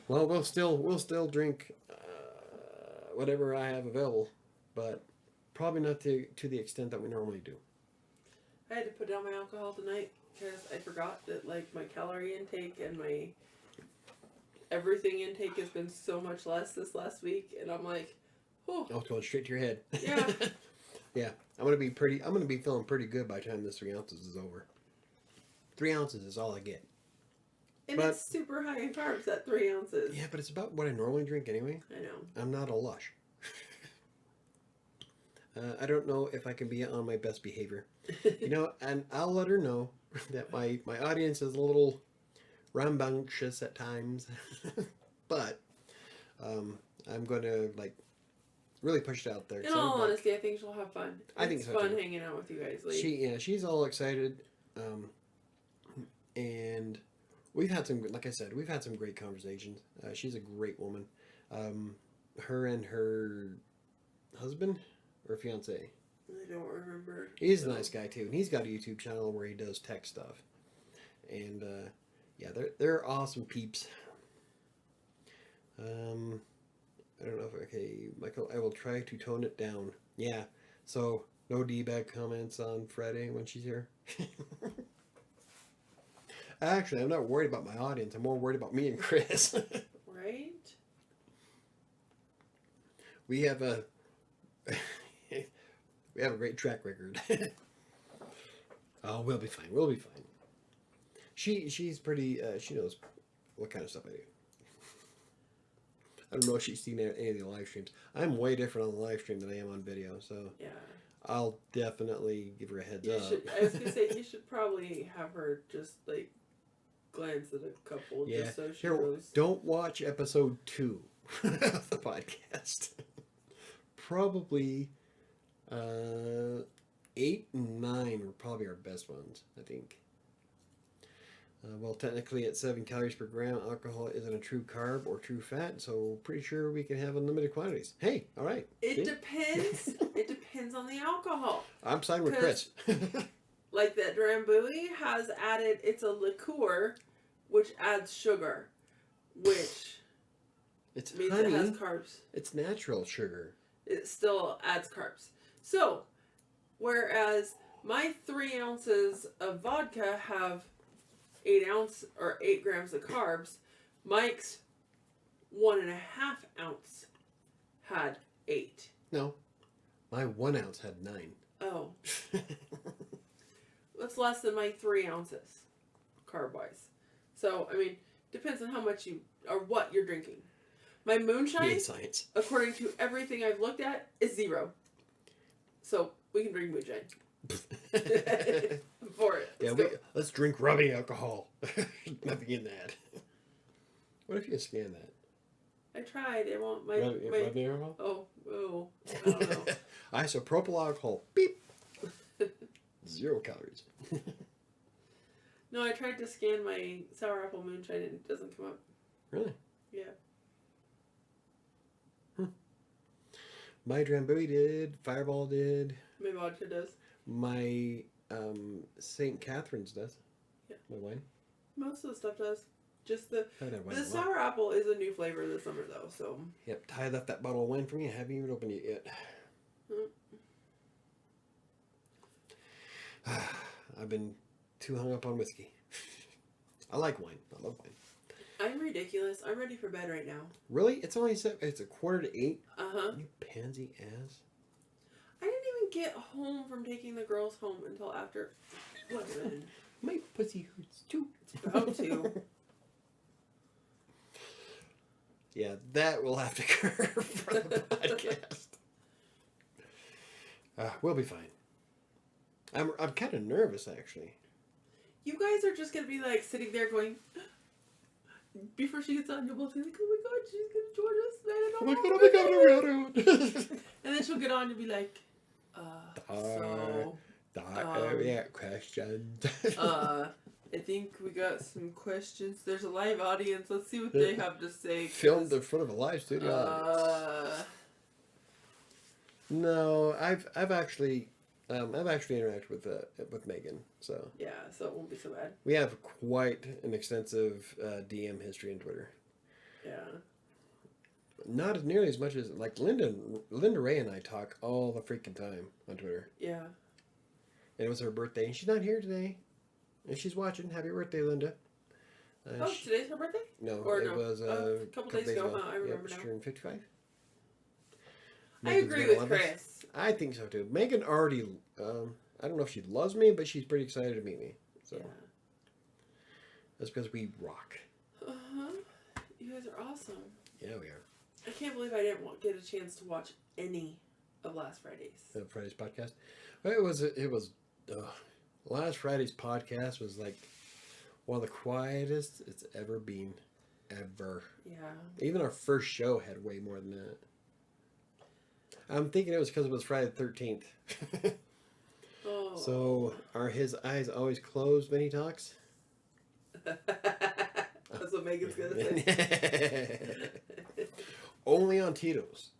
Well, we'll still drink whatever I have available, but probably not to the extent that we normally do. I had to put down my alcohol tonight because I forgot that like my calorie intake and my everything intake has been so much less this last week, and I'm like, oh, it's going straight to your head. Yeah. Yeah, I'm gonna be feeling pretty good by the time this 3 ounces is over. 3 ounces is all I get. And it's super high in carbs, that 3 ounces. Yeah, but it's about what I normally drink anyway. I know. I'm not a lush. I don't know if I can be on my best behavior. And I'll let her know that my audience is a little rambunctious at times. But I'm going to really push it out there. In all honesty, I think she'll have fun. I think so It's fun too. hanging out with you guys. Like, she's all excited. And we've had some great conversations. She's a great woman. Her and her husband or fiance. I don't remember. He's a nice guy too, and he's got a YouTube channel where he does tech stuff. And yeah, they're awesome peeps. I don't know Michael, I will try to tone it down. Yeah, so no D-bag comments on Friday when she's here. Actually, I'm not worried about my audience. I'm more worried about me and Chris. Right? We have a great track record. Oh, we'll be fine. We'll be fine. She's pretty. She knows what kind of stuff I do. I don't know if she's seen any of the live streams. I'm way different on the live stream than I am on video, so yeah. I'll definitely give her a heads up. I was gonna say you should probably have her just glance at a couple, just so she knows. Don't watch episode 2 of the podcast. Probably 8 and 9 were probably our best ones, I think. Well, technically at 7 calories per gram, alcohol isn't a true carb or true fat, so pretty sure we can have unlimited quantities. Hey, all right. It depends. It depends on the alcohol. I'm siding with Chris. Like that Drambuie has added, it's a liqueur, which adds sugar, which means honey. it has carbs. It's natural sugar. It still adds carbs. So, whereas my 3 ounces of vodka have 8 grams of carbs, Mike's 1.5 ounce had 8. No, my 1 ounce had 9. Oh. That's less than my 3 ounces, carb-wise. So, I mean, Depends on how much or what you're drinking. My moonshine, science. according to everything I've looked at, is 0. So we can drink moonshine. For it. Let's drink rubbing alcohol. Nothing in that. What if you scan that? I tried. It won't. Rubbing alcohol? Oh. I don't know. Isopropyl alcohol. Beep. 0 calories. No, I tried to scan my sour apple moonshine and it doesn't come up. Really? Yeah. My Drambuie did. Fireball did. My vodka does. My St. Catherine's does. Yeah. My wine. Most of the stuff does. Just the wine sour apple is a new flavor this summer though. So. Yep. Ty left that bottle of wine for me. I haven't even opened it yet. I've been too hung up on whiskey. I like wine. I love wine. I'm ridiculous. I'm ready for bed right now. Really? It's only it's 7:45. Uh-huh. You pansy ass. I didn't even get home from taking the girls home until after 11. My pussy hurts too. It's about to. Yeah, that will have to occur for the podcast. We'll be fine. I'm kind of nervous actually. You guys are just gonna be like sitting there going. Before she gets on, you'll both be like, "Oh my god, she's gonna join us, man!" Oh my god! And then she'll get on and be like, questions. I think we got some questions. There's a live audience. Let's see what they have to say. Filmed in front of a live studio audience. No, I've actually interacted with Megan, so yeah, so it won't be so bad. We have quite an extensive DM history on Twitter. Yeah. Not as nearly as much as like Linda Ray and I talk all the freaking time on Twitter. Yeah. And it was her birthday, and she's not here today. And she's watching. Happy birthday, Linda. Today's her birthday? No, or it was a couple days ago. Huh? I remember now. She turned 55. I agree with Chris. I think so too. Megan already, I don't know if she loves me, but she's pretty excited to meet me. So yeah. That's because we rock. Uh-huh. You guys are awesome. Yeah, we are. I can't believe I didn't get a chance to watch any of last Friday's. Friday's podcast? Well, it was last Friday's podcast was like one of the quietest it's ever been. Ever. Yeah. Even our first show had way more than that. I'm thinking it was because it was Friday the 13th. Oh. So are his eyes always closed when he talks? That's what Megan's gonna say. Only on Tito's.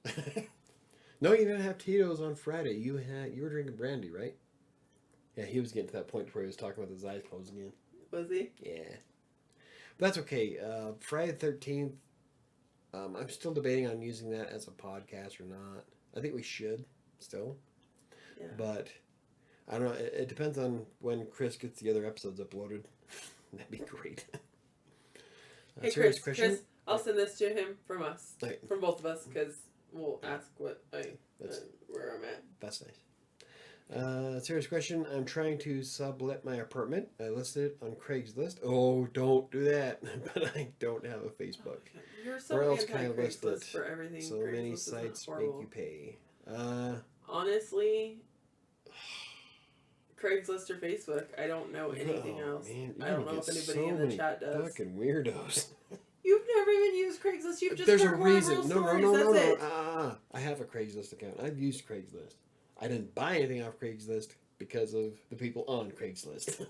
No, you didn't have Tito's on Friday. You were drinking brandy, right? Yeah, he was getting to that point where he was talking about his eyes closed again. Was he? Yeah. But that's okay. Friday the 13th, I'm still debating on using that as a podcast or not. I think we should still. Yeah. But I don't know. It depends on when Chris gets the other episodes uploaded. That'd be great. Hey, Chris, I'll send this to him from us. Okay. From both of us, because we'll ask where I'm at. That's nice. Serious question. I'm trying to sublet my apartment. I listed it on Craigslist. Oh, don't do that. But I don't have a Facebook. You're so Where else can I list it? For everything. So Craigslist many sites make you pay. Honestly, Craigslist or Facebook. I don't know anything else. Man, I don't know if anybody in the chat does. Fucking weirdos. You've never even used Craigslist. You've just There's heard a reason. horrible No. stories. That's it. I have a Craigslist account. I've used Craigslist. I didn't buy anything off Craigslist because of the people on Craigslist.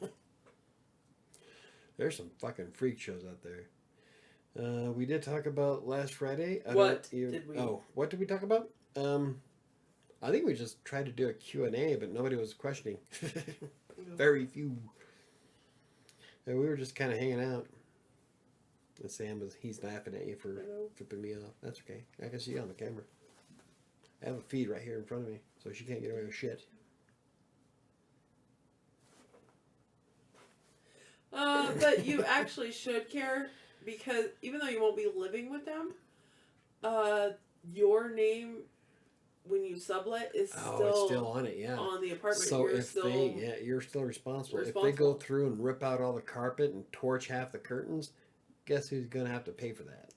There's some fucking freak shows out there. We did talk about last Friday. What did we? Oh, what did we talk about? I think we just tried to do a Q&A, but nobody was questioning. Very few. And we were just kind of hanging out. And Sam he's laughing at you for flipping me off. That's okay. I can see you on the camera. I have a feed right here in front of me, so she can't get away with shit. But you actually should care, because even though you won't be living with them, your name, when you sublet, is still on it, yeah. On the apartment. So you're still responsible. If they go through and rip out all the carpet and torch half the curtains, guess who's going to have to pay for that?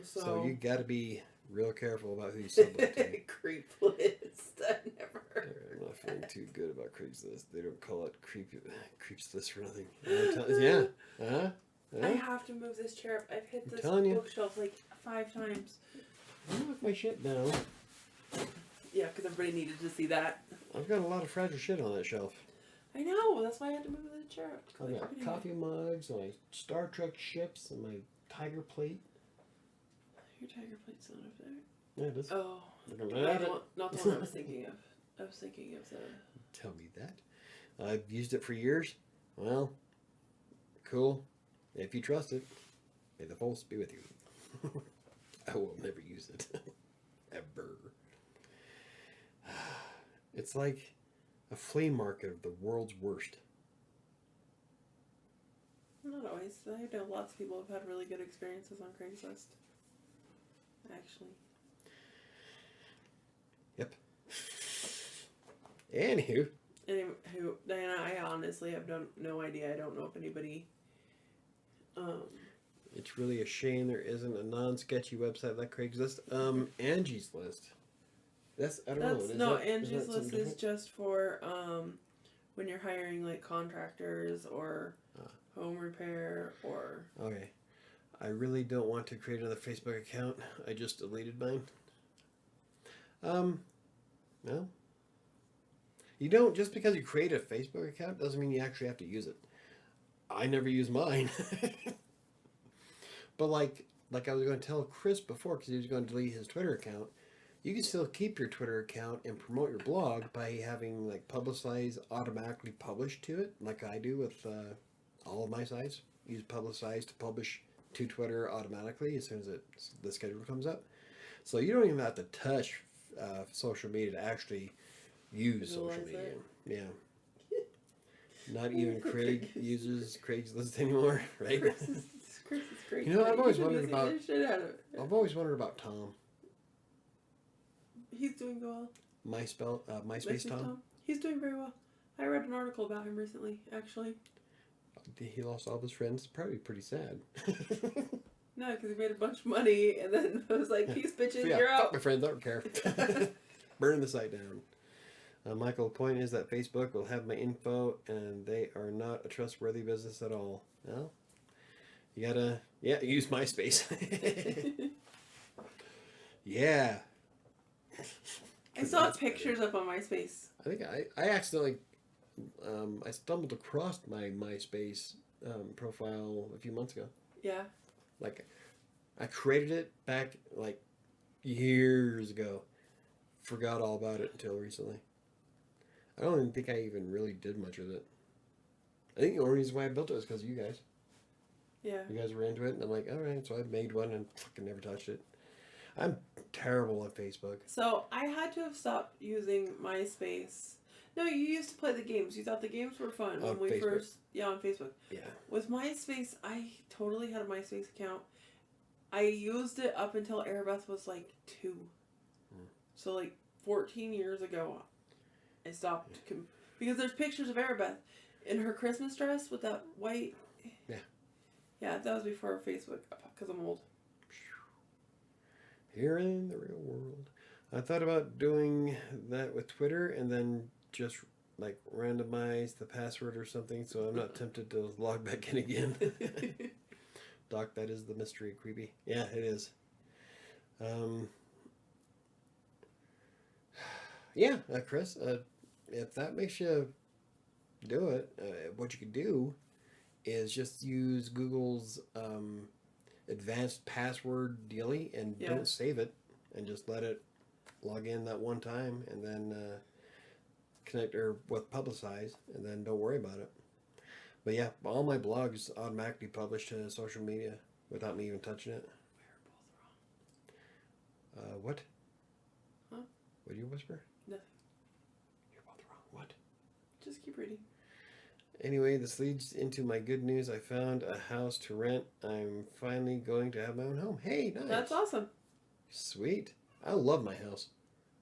So you got to be real careful about who you sub to. Craigslist. I never heard. I'm not feeling too good about Craigslist. They don't call it Creepslist for nothing. Yeah. Huh? I have to move this chair up. I've hit this telling you. bookshelf like 5 times. I'm knock my shit down. Yeah, because everybody needed to see that. I've got a lot of fragile shit on that shelf. I know. That's why I had to move the chair up. I've got coffee mugs, my Star Trek ships, and my tiger plate. Your tiger plate's not up there. Yeah, it is. Oh. Not the one I was thinking of. I was thinking of the... Tell me that. I've used it for years. Well, cool. If you trust it, may the force be with you. I will never use it. Ever. It's like a flea market of the world's worst. Not always. I know lots of people have had really good experiences on Craigslist. Actually. Yep. Anywho. Diana, I honestly have no idea. I don't know if anybody... It's really a shame there isn't a non-sketchy website like Craigslist. Angie's List. I don't know. Angie's List is just for when you're hiring like contractors or home repair or... Okay. I really don't want to create another Facebook account. I just deleted mine. No. You don't, just because you create a Facebook account doesn't mean you actually have to use it. I never use mine. But like I was going to tell Chris before, because he was going to delete his Twitter account, you can still keep your Twitter account and promote your blog by having like Publicize automatically published to it, like I do with all of my sites. Use Publicize to publish to Twitter automatically as soon as the schedule comes up. So you don't even have to touch social media to actually use social media. Yeah. Not even Craig uses Craigslist anymore, right? Chris is great. You know, I've always wondered about Tom. He's doing well. MySpace Tom. He's doing very well. I read an article about him recently, actually. He lost all of his friends. Probably pretty sad. No, because he made a bunch of money, and then I was like, peace, bitches, So yeah, you're out. fuck my friends, I don't care. Burning the site down. Michael, the point is that Facebook will have my info, and they are not a trustworthy business at all. Well, you gotta, use MySpace. Yeah. I saw pictures up on MySpace. I think I accidentally, I stumbled across my MySpace profile a few months ago. Yeah. Like, I created it back, like, years ago. Forgot all about it until recently. I don't even think I even really did much with it. I think the only reason why I built it was because of you guys. Yeah. You guys were into it, and I'm like, alright, so I made one and fucking never touched it. I'm terrible on Facebook. So, I had to have stopped using MySpace. No, you used to play the games. You thought the games were fun when we first... Yeah, on Facebook. Yeah. With MySpace, I totally had a MySpace account. I used it up until Arabeth was like 2. So like 14 years ago, I stopped. Because there's pictures of Arabeth in her Christmas dress with that white... Yeah. Yeah, that was before Facebook, because I'm old. Here in the real world. I thought about doing that with Twitter and then just like randomize the password or something so I'm not tempted to log back in again. Doc, that is the mystery. Creepy. Yeah, it is. Yeah, Chris, if that makes you do it, what you could do is just use Google's advanced password dealie and don't save it and just let it log in that one time and then connect or with Publicize and then don't worry about it. But yeah, all my blogs automatically publish to social media without me even touching it. We are both wrong. What? Huh? What did you whisper? Nothing. You're both wrong. What? Just keep reading. Anyway, this leads into my good news. I found a house to rent. I'm finally going to have my own home. Hey, nice. That's awesome. Sweet. I love my house.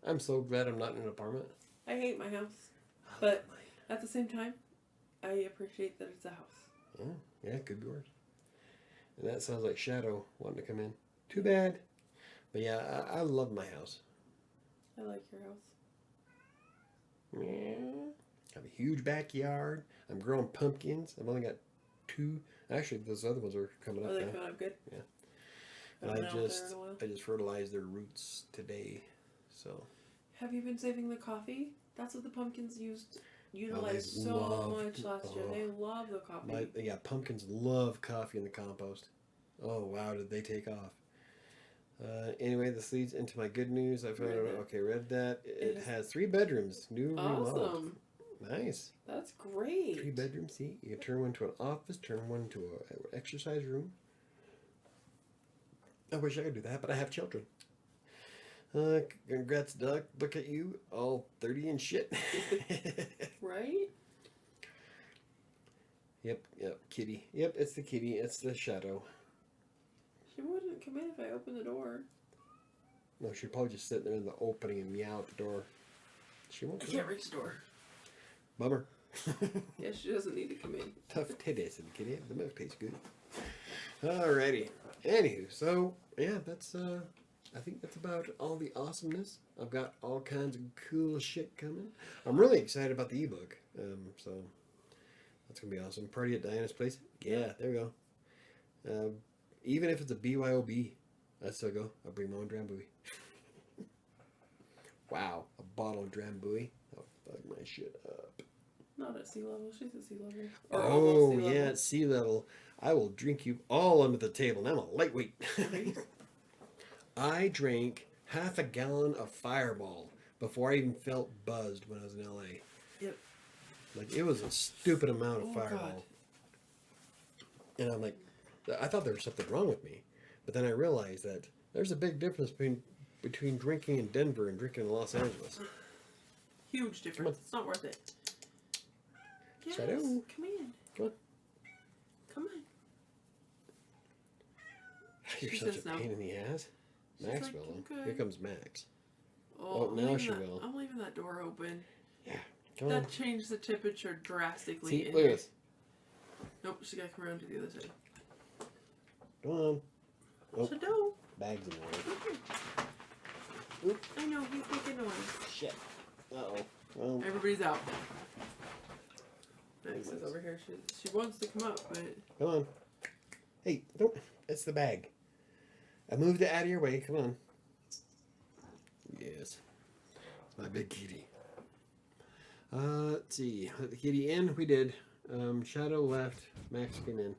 I'm so glad I'm not in an apartment. I hate my house. But at the same time, I appreciate that it's a house. Yeah, could be worse. And that sounds like Shadow wanting to come in. Too bad. But yeah, I love my house. I like your house. Yeah. I have a huge backyard. I'm growing pumpkins. I've only got 2. Actually, those other ones are coming up Are they now. coming up good? Yeah. Haven't And been out there in a while. I just fertilized their roots today. So. Have you been saving the coffee? That's what the pumpkins utilized so much last year. They love the coffee. Yeah, pumpkins love coffee in the compost. Oh wow, did they take off? Anyway, this leads into my good news. I found out. Okay, read that. It has 3 bedrooms. New remodeled. Awesome. Nice. That's great. 3 bedrooms. See, you can turn one into an office, turn one into an exercise room. I wish I could do that, but I have children. Congrats, Doc. Look at you, all 30 and shit. Right? Yep, kitty. Yep, it's the kitty. It's the Shadow. She wouldn't come in if I opened the door. No, she'd probably just sit there in the opening and meow at the door. She won't. I can't reach the door. Bummer. Yeah, she doesn't need to come in. Tough titties, and kitty. The milk tastes good. Alrighty. Anywho, so yeah, that's I think that's about all the awesomeness. I've got all kinds of cool shit coming. I'm really excited about the ebook. So that's gonna be awesome. Party at Diana's place. Yeah, there we go. Even if it's a BYOB, I still go. I'll bring my own Drambuie. Wow, a bottle of Drambuie. I'll fuck my shit up. Not at sea level. She's at sea level. Oh, yeah, at sea level. I will drink you all under the table. And I'm a lightweight. I drank half a gallon of Fireball before I even felt buzzed when I was in LA. Yep. Like, it was a stupid amount of Fireball. God. And I'm like, I thought there was something wrong with me. But then I realized that there's a big difference between drinking in Denver and drinking in Los Angeles. Huge difference. It's not worth it. Yes, Shadow. come in. Come on. Come on. You're She such says a no. pain in the ass. She's Max like, will. "I'm good." Here comes Max. Oh, Oh, now she will. I'm leaving that door open. Yeah. Come on. That changed the temperature drastically. See, in look at here. this. Nope, she got to come around to the other side. Come on. Oh, Shadow. bags in the way. Okay. Oop. I know, he's making noise. Shit. Uh-oh. Well, Everybody's out. Max is over here. She wants to come up, but... come on. Hey, don't. It's the bag. I moved it out of your way. Come on. Yes. It's my big kitty. Let's see. Let the kitty in. We did. Shadow left. Max came in.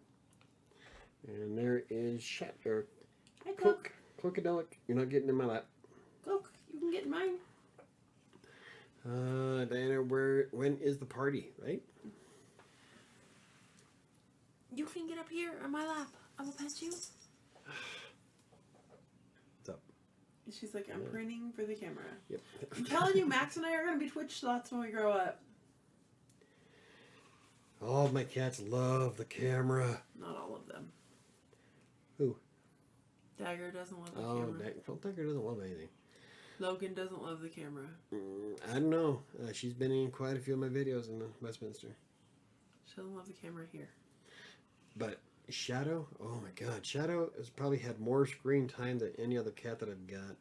And there is Shadow. Hi, Coke. Cloakadelic. You're not getting in my lap. Coke, you can get in mine. Diana, when is the party, right? You can get up here on my lap. I will pet you. What's up? She's like, I'm printing for the camera. Yep. I'm telling you, Max and I are going to be Twitch slots when we grow up. All of my cats love the camera. Not all of them. Who? Dagger doesn't love the Oh, camera. Dagger doesn't love anything. Logan doesn't love the camera. I don't know. She's been in quite a few of my videos in Westminster. She doesn't love the camera here. But Shadow, oh my God, Shadow has probably had more screen time than any other cat that I've got.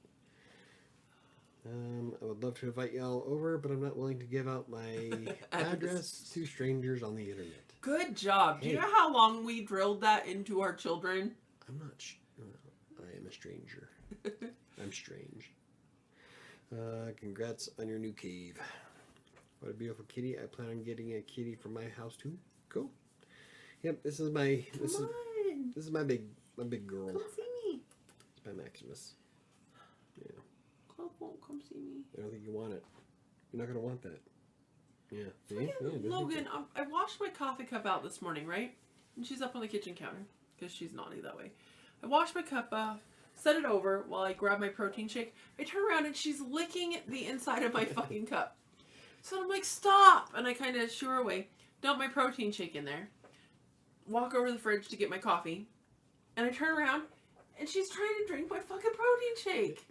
I would love to invite y'all over, but I'm not willing to give out my address to strangers on the internet. Good job. Do you know how long we drilled that into our children? I'm not. I am a stranger. I'm strange. Congrats on your new cave. What a beautiful kitty. I plan on getting a kitty for my house too. Cool. Yep, this is my this is my big girl. Come see me. It's my Maximus. Yeah. Club won't come see me. I don't think you want it. You're not gonna want that. Yeah. See? Yeah, Logan, I washed my coffee cup out this morning, right? And she's up on the kitchen counter because she's naughty that way. I washed my cup off, set it over while I grab my protein shake. I turn around and she's licking the inside of my fucking cup. So I'm like, stop! And I kind of shoo her away, dump my protein shake in there, walk over to the fridge to get my coffee, and I turn around and she's trying to drink my fucking protein shake.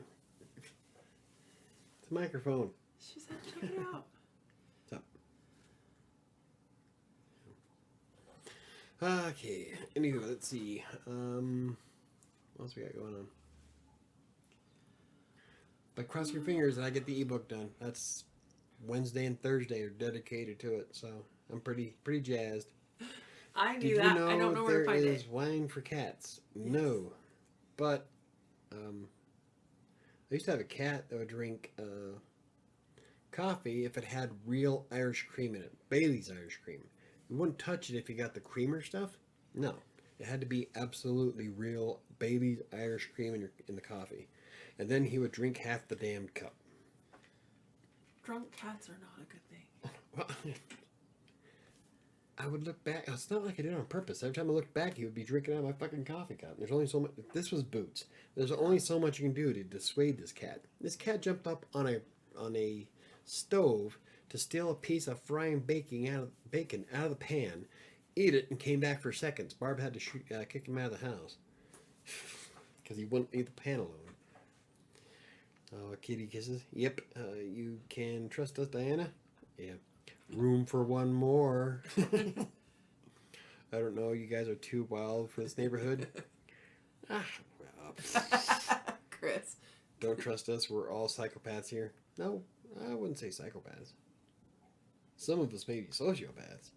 It's a microphone. She said, check it out. What's up? Okay. Anywho, let's see. What else we got going on? But cross your fingers and I get the ebook done. That's Wednesday and Thursday are dedicated to it, so I'm pretty jazzed. I knew Did that. you know I don't know where to find there it. is wine for cats? Yes. No, but I used to have a cat that would drink coffee if it had real Irish cream in it, Bailey's Irish cream. You wouldn't touch it if you got the creamer stuff. No, it had to be absolutely real Bailey's Irish cream in the coffee, and then he would drink half the damn cup. Drunk cats are not a good thing. Well, I would look back. It's not like I did it on purpose. Every time I looked back, he would be drinking out of my fucking coffee cup. There's only so much. This was Boots. There's only so much you can do to dissuade this cat. This cat jumped up on a stove to steal a piece of frying bacon out of the pan, eat it, and came back for seconds. Barb had to kick him out of the house because he wouldn't leave the pan alone. Oh, kitty kisses. Yep. You can trust us, Diana. Yeah. Room for one more. I don't know. You guys are too wild for this neighborhood. Chris. Don't trust us. We're all psychopaths here. No, I wouldn't say psychopaths. Some of us may be sociopaths.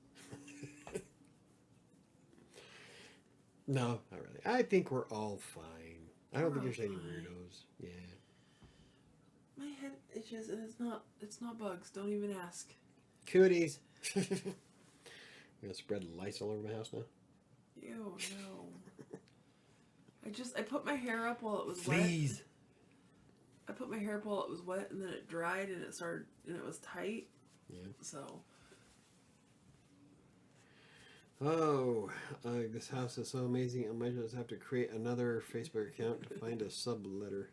No, not really. I think we're all fine. I don't think there's any weirdos. Yeah. My head itches and it's not bugs. Don't even ask. Cooties. I'm gonna spread lice all over my house now. Ew, no. I put my hair up while it was Please. wet. I put my hair up while it was wet and then it dried and it was tight. Yeah. So. Oh, this house is so amazing. I might just have to create another Facebook account to find a subletter.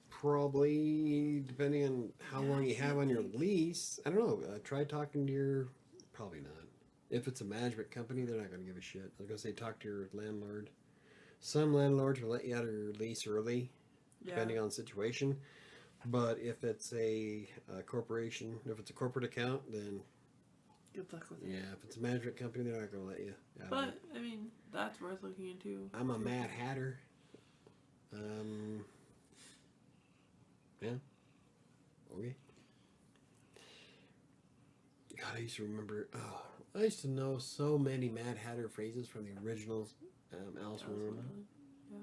Probably, depending on how long you have on your lease. I don't know. Try talking to your... Probably not. If it's a management company, they're not going to give a shit. I was going to say talk to your landlord. Some landlords will let you out of your lease early, depending on the situation. But if it's a corporation, if it's a corporate account, then... Good luck with it. Yeah, if it's a management company, they're not going to let you out. But, I mean, that's worth looking into. I'm a Mad Hatter. Yeah. Okay. God, I used to remember. Oh, I used to know so many Mad Hatter phrases from the original Alice in Wonderland. Yeah.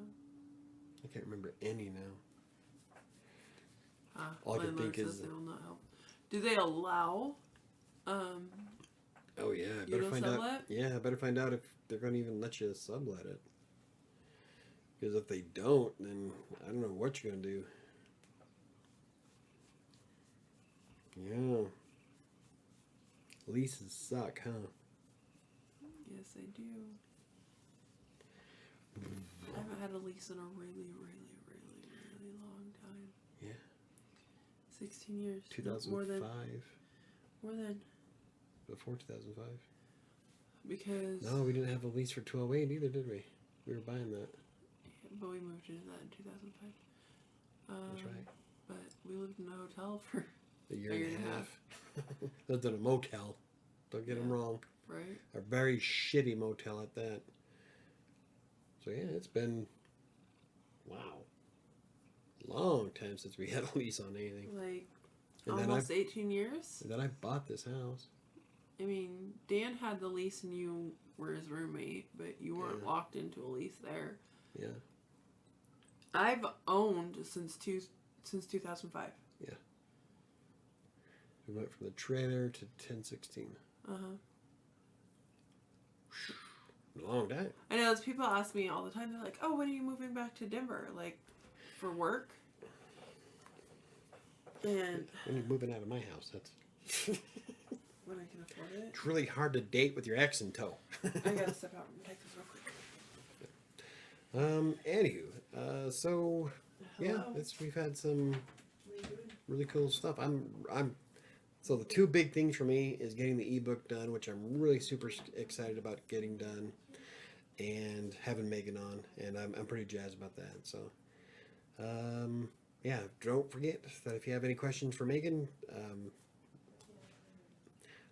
I can't remember any now. All I can think is they will not help. Do they allow? Oh yeah, I better find sublet? out. Yeah, I better find out if they're going to even let you sublet it. Because if they don't, then I don't know what you're going to do. Yeah. Leases suck, huh? Yes, they do. I haven't had a lease in a really, really, really, really long time. Yeah. 16 years. 2005. More than. Before 2005. Because. No, we didn't have a lease for 208 either, did we? We were buying that. Yeah, but we moved into that in 2005. That's right. But we lived in a hotel for A year and a half. Lived in a motel. Don't get them wrong. Right. A very shitty motel at that. So yeah, it's been, wow, long time since we had a lease on anything. Like, And almost 18 years? And then I bought this house. I mean, Dan had the lease and you were his roommate, but you weren't locked into a lease there. Yeah. I've owned since 2005. Yeah. We went from the trailer to 1016. Uh-huh. Long time. I know, as people ask me all the time, they're like, oh, when are you moving back to Denver? Like, for work? And... When you're moving out of my house, that's... when I can afford it. It's really hard to date with your ex in tow. I gotta step out and take this real quick. Anywho, so... Hello. Yeah, we've had some really cool stuff. So the two big things for me is getting the ebook done, which I'm really super excited about getting done, and having Megan on, and I'm pretty jazzed about that. So, yeah, don't forget that if you have any questions for Megan,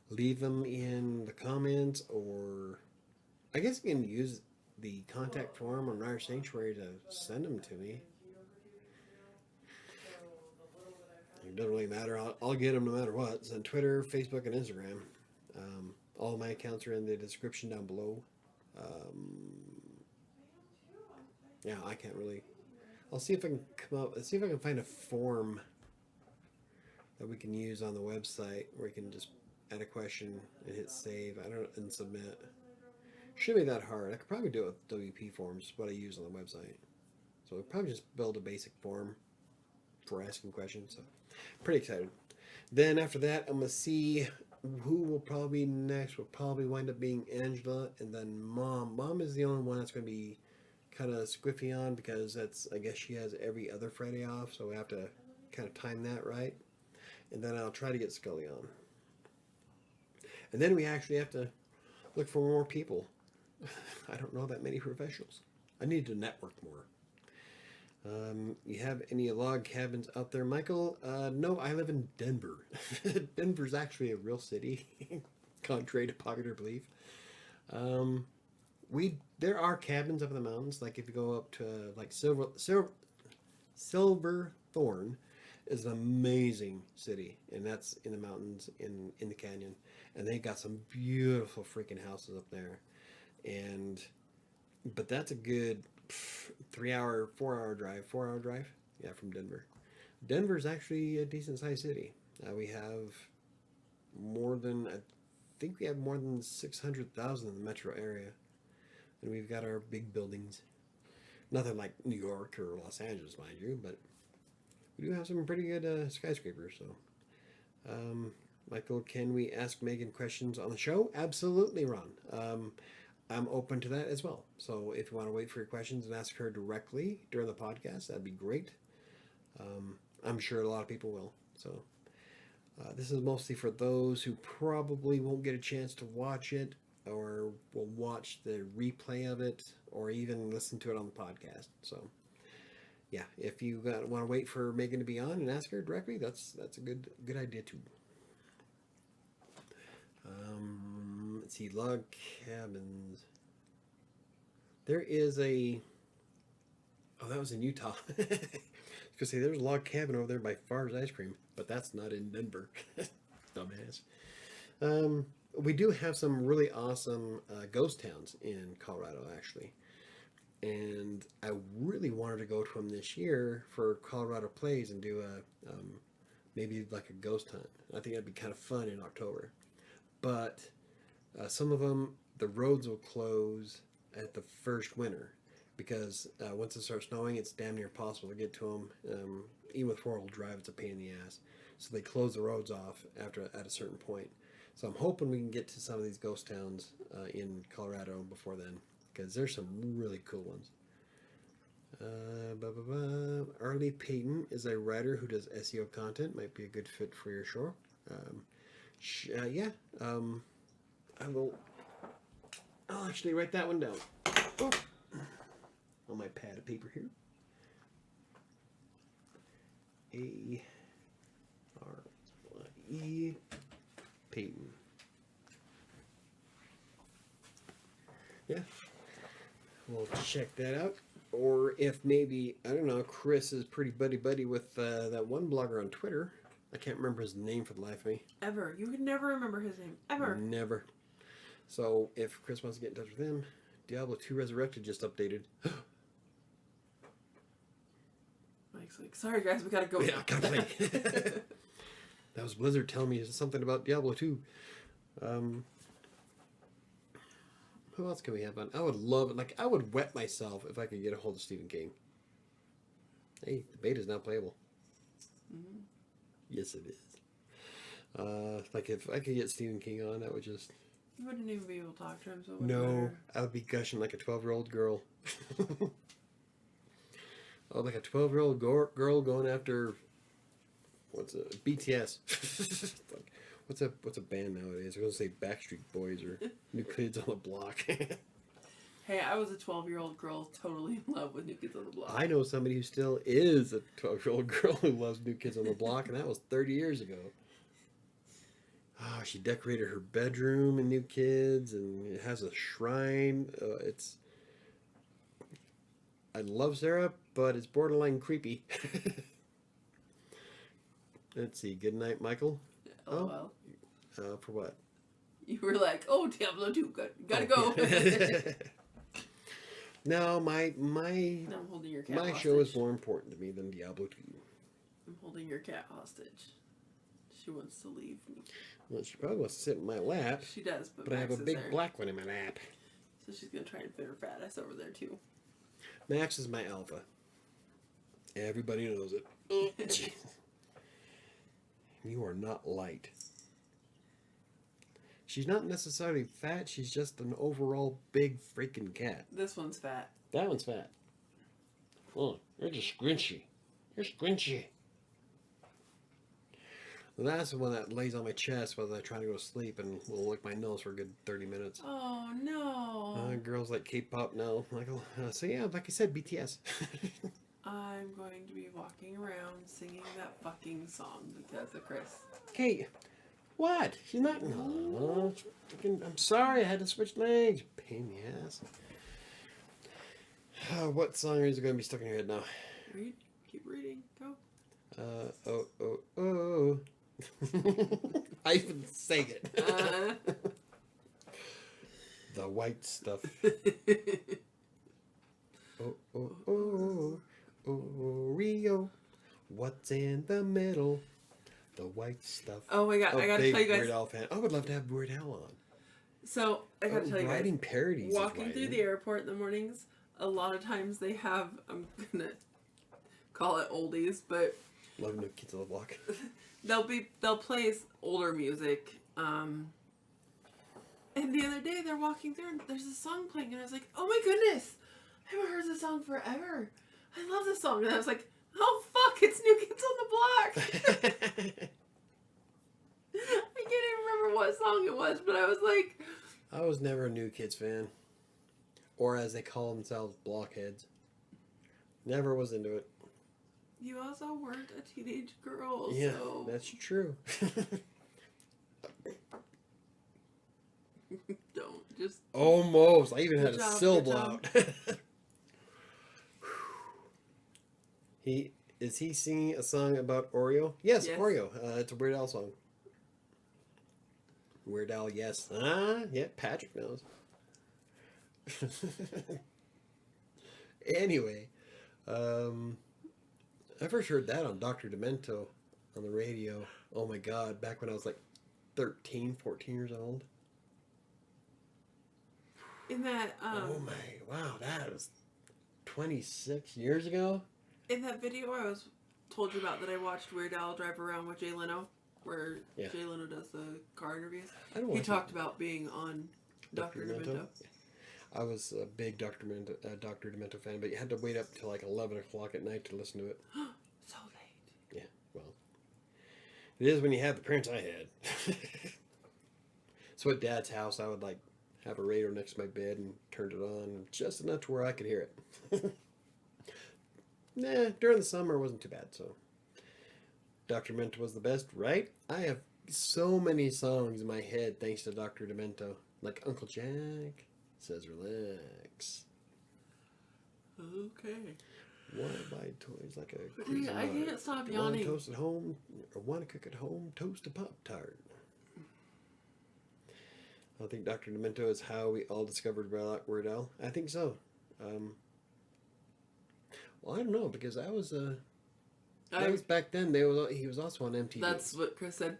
leave them in the comments, or I guess you can use the contact form on WriterSanctuary to send them to me. It doesn't really matter. I'll get them no matter what. It's on Twitter, Facebook, and Instagram. All my accounts are in the description down below. Yeah, I can't really. I'll see if I can come up. Let's see if I can find a form that we can use on the website where you can just add a question and hit save. And submit. Shouldn't be that hard. I could probably do it with WP forms, what I use on the website. So we'll probably just build a basic form for asking questions. So pretty excited. Then after that, I'm gonna see who will probably be next. Will probably wind up being Angela, and then Mom. Mom is the only one that's gonna be kind of squiffy on, because that's, I guess she has every other Friday off, so we have to kind of time that right. And then I'll try to get Scully on. And then we actually have to look for more people. I don't know that many professionals. I need to network more. You have any log cabins out there, Michael? No, I live in Denver. Denver's actually a real city, contrary to popular belief. There are cabins up in the mountains. Like if you go up to like Silverthorne is an amazing city, and that's in the mountains in the canyon, and they got some beautiful freaking houses up there. But that's a good 4 hour drive from Denver. Denver's actually a decent sized city. We have more than 600,000 in the metro area, and we've got our big buildings. Nothing like New York or Los Angeles, mind you, but we do have some pretty good skyscrapers. So, Michael, can we ask Megan questions on the show? Absolutely, Ron. I'm open to that as well. So if you want to wait for your questions and ask her directly during the podcast, that'd be great. I'm sure a lot of people will. So this is mostly for those who probably won't get a chance to watch it, or will watch the replay of it, or even listen to it on the podcast. So yeah, if you want to wait for Megan to be on and ask her directly, that's a good idea too. Let's see, log cabins. There is a... Oh, that was in Utah. I was going to say, there's a log cabin over there by Farr's Ice Cream, but that's not in Denver. Dumbass. We do have some really awesome ghost towns in Colorado, actually. And I really wanted to go to them this year for Colorado Plays and do maybe like a ghost hunt. I think that'd be kind of fun in October. But some of them, the roads will close at the first winter, because once it starts snowing, it's damn near impossible to get to them. Even with four-wheel drive, it's a pain in the ass. So they close the roads off at a certain point. So I'm hoping we can get to some of these ghost towns in Colorado before then, because there's some really cool ones. Arlie Payton is a writer who does SEO content. Might be a good fit for your show. I'll actually write that one down. Oh, on my pad of paper here. A-R-E Payton. Yeah, we'll check that out. Or if maybe, I don't know, Chris is pretty buddy with that one blogger on Twitter. I can't remember his name for the life of me. Ever. You could never remember his name. Ever. Never. So if Chris wants to get in touch with him, Diablo 2 Resurrected just updated. Mike's like, sorry guys, we gotta go. Yeah, I gotta play. That was Blizzard telling me something about Diablo 2. Who else can we have on? I would love it. Like, I would wet myself if I could get a hold of Stephen King. Hey, the beta is now playable. Mm-hmm. Yes, it is. Like, if I could get Stephen King on, that would just... You wouldn't even be able to talk to him, so it no, matter. I would be gushing like a 12-year-old girl. Oh, like a 12-year-old girl going after... BTS. Like, what's a band nowadays? I was going to say Backstreet Boys or New Kids on the Block. Hey, I was a 12-year-old girl totally in love with New Kids on the Block. I know somebody who still is a 12-year-old girl who loves New Kids on the Block, and that was 30 years ago. Oh, she decorated her bedroom in New Kids, and it has a shrine. I love Sarah, but it's borderline creepy. Let's see. Good night, Michael. LOL. For what? You were like, oh, Diablo 2, gotta go. No, my I'm holding your cat hostage. show is more important to me than Diablo 2. I'm holding your cat hostage. She wants to leave me. Well, she probably wants to sit in my lap. She does, but I have Max a is big there. black one in my lap. So she's gonna try and fit her fat ass over there too. Max is my alpha. Everybody knows it. Oh, you are not light. She's not necessarily fat. She's just an overall big freaking cat. This one's fat. That one's fat. Oh, you're just squinchy. You're squinchy. That's the one that lays on my chest while I try to go to sleep and will lick my nose for a good 30 minutes. Oh, no. Girls like K-pop now. So yeah, like I said, BTS. I'm going to be walking around singing that fucking song because of Chris. Kate, what? She's not... No. I'm sorry, I had to switch legs. Pain in the ass. What song is going to be stuck in your head now? Read. Keep reading. Go. Oh. I even sang it. The white stuff. Oh, Rio. What's in the middle? The white stuff. Oh my god, I gotta tell you guys. Weird Al fan. I would love to have Weird Al on. So, I gotta tell you guys. Writing parodies. Walking through the airport in the mornings, a lot of times they have, I'm gonna call it oldies, but... Love New Kids on the Block. They'll play older music. And the other day they're walking through and there's a song playing and I was like, oh my goodness, I haven't heard this song forever. I love this song. And I was like, oh fuck, it's New Kids on the Block. I can't even remember what song it was, but I was like... I was never a New Kids fan. Or as they call themselves, blockheads. Never was into it. You also weren't a teenage girl, yeah, so... that's true. Don't, just... Almost. I even had a syllable out. Is he singing a song about Oreo? Yes. Oreo. It's a Weird Al song. Weird Al, yes. Yeah, Patrick knows. Anyway, I first heard that on Dr. Demento on the radio. Oh my god, back when I was like 13, 14 years old. In that, oh my, wow, that was 26 years ago? In that video I told you about that I watched Weird Al drive around with Jay Leno, where Jay Leno does the car interviews. He talked about being on Dr. Demento. I was a big Dr. Demento fan, but you had to wait up till like 11 o'clock at night to listen to it. So late. Yeah, well. It is when you have the parents I had. So at Dad's house, I would like have a radio next to my bed and turned it on just enough to where I could hear it. Nah, during the summer it wasn't too bad, so. Dr. Demento was the best, right? I have so many songs in my head thanks to Dr. Demento. Like Uncle Jack says relax. Okay. Want to buy toys like a cruise I can't stop yawning. Want to toast at home, or want to cook at home, toast a Pop-Tart. I think Dr. Demento is how we all discovered Weird Al. I think so. Well, I don't know, because that was back then. He was also on MTV. That's what Chris said.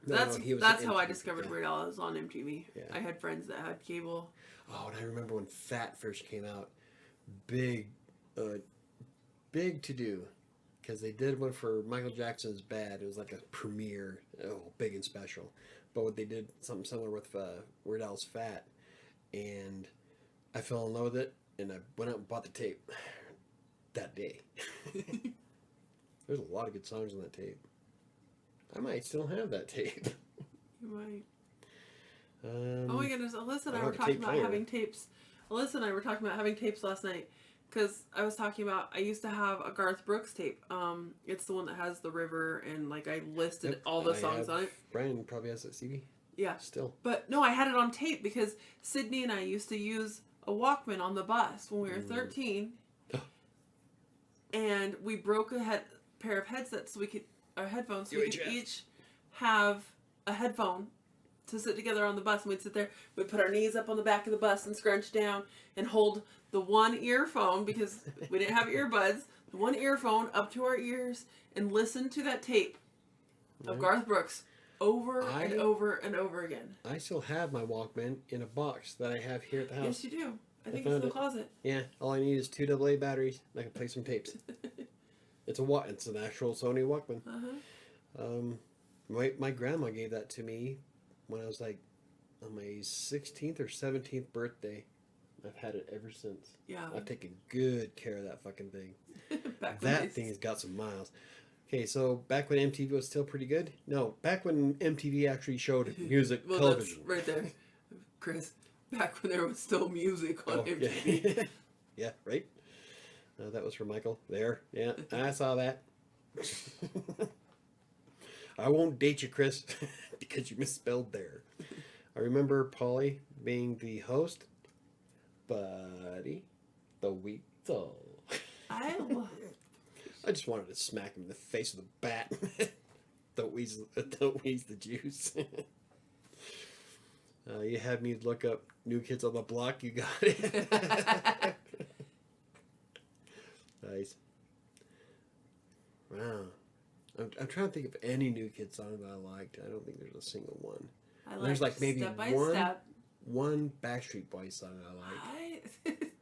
No, that's how I discovered Weird Al. I was on MTV. Yeah. I had friends that had cable. Oh, and I remember when Fat first came out. Big to do, because they did one for Michael Jackson's Bad. It was like a premiere, big and special. But they did something similar with Weird Al's Fat, and I fell in love with it, and I went out and bought the tape that day. There's a lot of good songs on that tape. I might still have that tape. You might. Oh my goodness, Alyssa and I were talking about having tapes. Alyssa and I were talking about having tapes last night, Because I was talking about, I used to have a Garth Brooks tape. It's the one that has the river and like I listed all the songs on it. Brian probably has that CD. Yeah. Still. But no, I had it on tape because Sydney and I used to use a Walkman on the bus when we were 13. And we broke a pair of headsets so we could, our headphones, so we could each have a headphone to sit together on the bus. And we'd sit there, we'd put our knees up on the back of the bus and scrunch down and hold the one earphone, because we didn't have earbuds, the one earphone up to our ears and listen to that tape of Garth Brooks over and over and over again. I still have my Walkman in a box that I have here at the house. Yes, you do. I think it's in the closet. Yeah, all I need is 2 AA batteries and I can play some tapes. It's an actual Sony Walkman. My grandma gave that to me when I was like on my 16th or 17th birthday. I've had it ever since. Yeah. I've taken good care of that fucking thing. That thing has got some miles. Okay, so back when MTV was still pretty good? No, back when MTV actually showed music television. That's right there, Chris. Back when there was still music on MTV. Yeah, yeah, right? That was for Michael. There. Yeah, I saw that. I won't date you, Chris, because you misspelled there. I remember Polly being the host. Buddy, the weasel. I just wanted to smack him in the face with a bat. Don't wheeze the juice. You had me look up New Kids on the Block. You got it. Nice. Wow. I'm trying to think of any New Kids song that I liked. I don't think there's a single one. There's like maybe Step by Step. One Backstreet Boys song I like.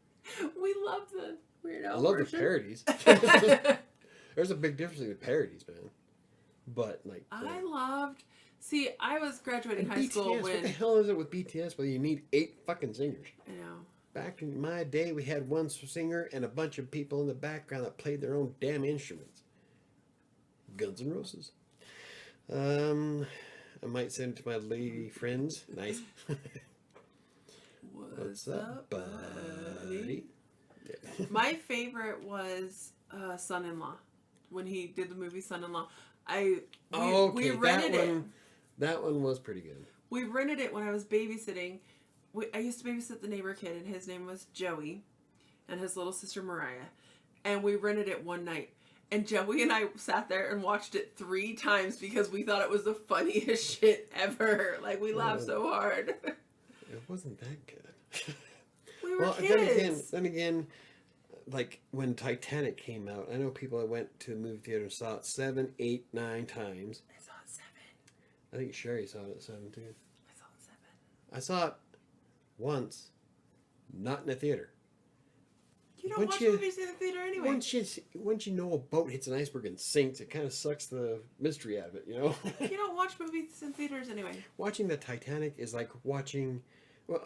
We love the weirdo. I love the parodies. There's a big difference in the parodies, man. But like, I loved. See, I was graduating high BTS, school when. What the hell is it with BTS? Well, you need 8 fucking singers. I know. Back in my day, we had one singer and a bunch of people in the background that played their own damn instruments. Guns N' Roses. I might send it to my lady friends. Nice. What's up, buddy? Yeah. My favorite was Son-in-Law. When he did the movie Son-in-Law. We rented it. That one was pretty good. We rented it when I was babysitting. I used to babysit the neighbor kid, and his name was Joey, and his little sister Mariah. And we rented it one night. And Joey and I sat there and watched it 3 times because we thought it was the funniest shit ever. Like, we laughed so hard. It wasn't that good. We were kids. Then again, like when Titanic came out, I know people that went to the movie theater and saw it 7, 8, 9 times. I saw it 7. I think Sherry saw it at 7 too. I saw it 7. I saw it once, not in a theater. You don't watch movies in the theater anyway. Once you know a boat hits an iceberg and sinks, it kind of sucks the mystery out of it, you know? You don't watch movies in theaters anyway. Watching the Titanic is like watching... Well,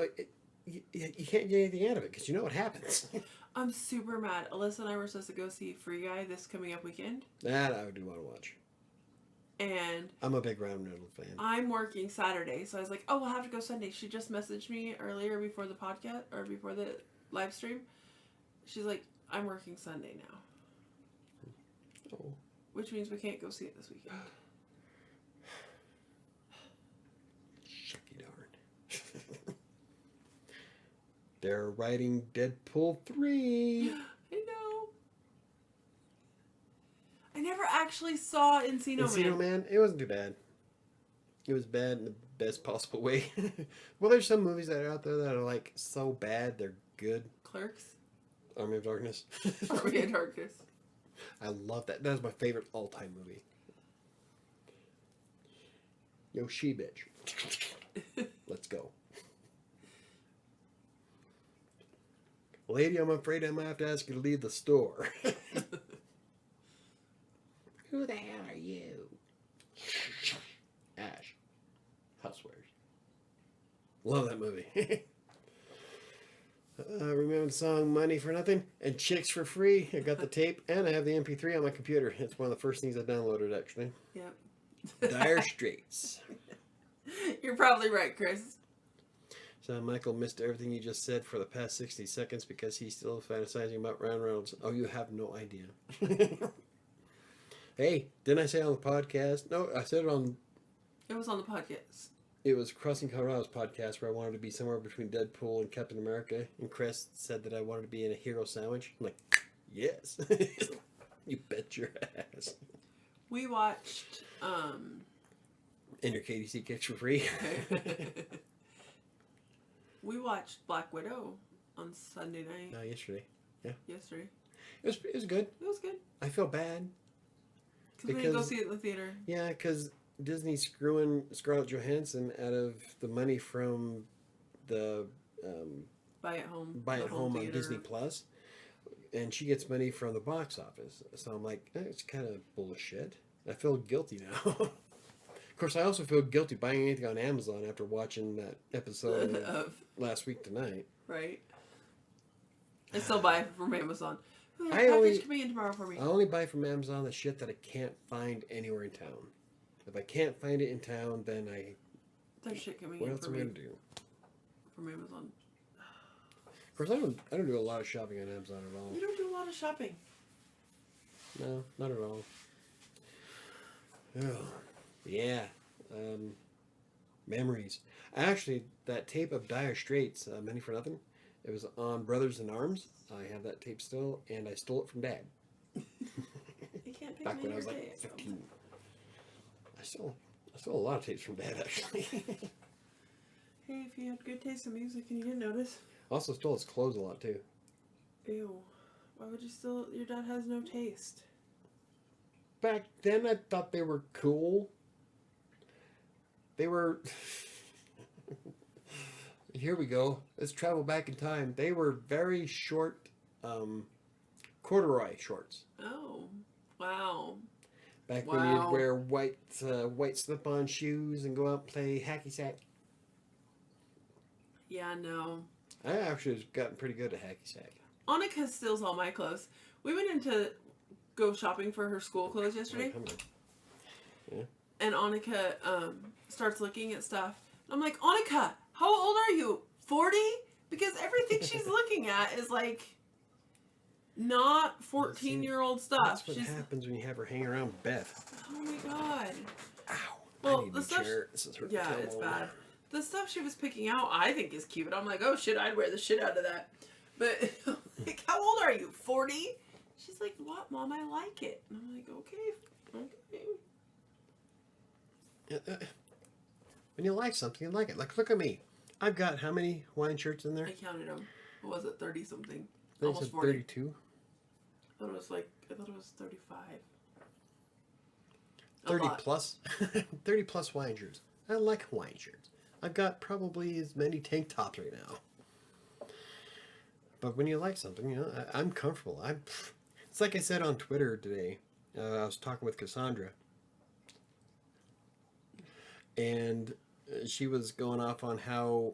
you can't get anything out of it because you know what happens. I'm super mad. Alyssa and I were supposed to go see Free Guy this coming up weekend. That I do want to watch. And... I'm a big Ryan Reynolds fan. I'm working Saturday, so I was like, oh, we'll have to go Sunday. She just messaged me earlier before the podcast, or before the live stream. She's like, I'm working Sunday now. Oh. Which means we can't go see it this weekend. Shucky darn. They're writing Deadpool 3. I know. I never actually saw Encino Man. It wasn't too bad. It was bad in the best possible way. Well, there's some movies that are out there that are like so bad they're good. Clerks? Army of Darkness. Army of Darkness. I love that. That is my favorite all-time movie. Yo, she bitch. Let's go. Lady, I'm afraid I might have to ask you to leave the store. Who the hell are you? Ash. Housewares. Love that movie. Remember the song Money for Nothing and Chicks for Free? I got the tape and I have the MP3 on my computer. It's one of the first things I downloaded, actually. Yep. Dire Straits. You're probably right, Chris. So Michael missed everything you just said for the past 60 seconds because he's still fantasizing about Ryan Reynolds. Oh, you have no idea. Hey, didn't I say it on the podcast? No, I said it on... It was on the podcast. It was Crossing Colorado's podcast where I wanted to be somewhere between Deadpool and Captain America. And Chris said that I wanted to be in a hero sandwich. I'm like, yes. You bet your ass. We watched... And your KDC kicks for free. We watched Black Widow on Sunday night. No, yesterday. Yeah. Yesterday. It was good. It was good. I feel bad. Because we didn't go see it in the theater. Yeah, because Disney's screwing Scarlett Johansson out of the money from the Buy it home. Buy the It Home on theater. Disney Plus, and she gets money from the box office. So I'm like, it's kind of bullshit. I feel guilty now. Of course, I also feel guilty buying anything on Amazon after watching that episode of last week tonight. Right. I still buy it from Amazon. I only- Package coming in tomorrow for me. I only buy from Amazon the shit that I can't find anywhere in town. If I can't find it in town, then There's shit coming what in else for am I me gonna do? from Amazon. Of course, I don't do a lot of shopping on Amazon at all. You don't do a lot of shopping. No, not at all. Oh, yeah. Memories. Actually, that tape of Dire Straits, Money for Nothing, it was on Brothers in Arms. I have that tape still, and I stole it from Dad. You can't pick Back me when I was your like day. 15. I stole a lot of tapes from Dad, actually. Hey, if you had good taste in music and you didn't notice. Also stole his clothes a lot, too. Ew. Why would you still... Your dad has no taste. Back then, I thought they were cool. They were... Here we go. Let's travel back in time. They were very short corduroy shorts. Oh. Wow. Back when you'd wear white slip-on shoes and go out and play hacky sack. Yeah, no. I actually have gotten pretty good at hacky sack. Annika steals all my clothes. We went in to go shopping for her school clothes yesterday. Yeah. And Annika starts looking at stuff. I'm like, Annika, how old are you? 40? Because everything she's looking at is like not 14-year-old stuff. That's what happens when you have her hang around Beth. Oh my god. Ow. Well, I need the a stuff. chair. This is hurting. Yeah, it's bad. The stuff she was picking out, I think is cute. I'm like, oh shit, I'd wear the shit out of that. But like, how old are you? 40? She's like, what, Mom? I like it. And I'm like, okay. When you like something, you like it. Like, look at me. I've got how many Hawaiian shirts in there? I counted them. What was it, 30 something? I think it Almost said 40. 32. I thought it was 35. 30 plus. 30 plus Hawaiian shirts. I like Hawaiian shirts. I've got probably as many tank tops right now. But when you like something, you know, I'm comfortable. It's like I said on Twitter today. I was talking with Cassandra. And she was going off on how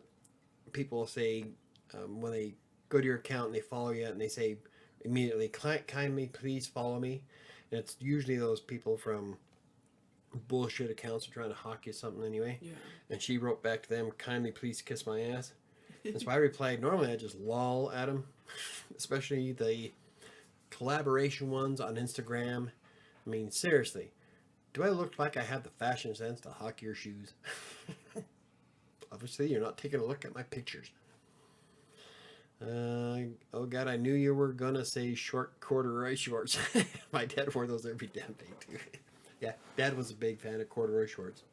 people say when they go to your account and they follow you and they say immediately, kindly please follow me. And it's usually those people from bullshit accounts are trying to hawk you something anyway. Yeah. And she wrote back to them, kindly please kiss my ass. And so I replied, normally I just lol at them, especially the collaboration ones on Instagram. I mean, seriously, do I look like I have the fashion sense to hawk your shoes? Obviously, you're not taking a look at my pictures. Oh God, I knew you were gonna say short corduroy shorts. My dad wore those every damn day too. Yeah, Dad was a big fan of corduroy shorts.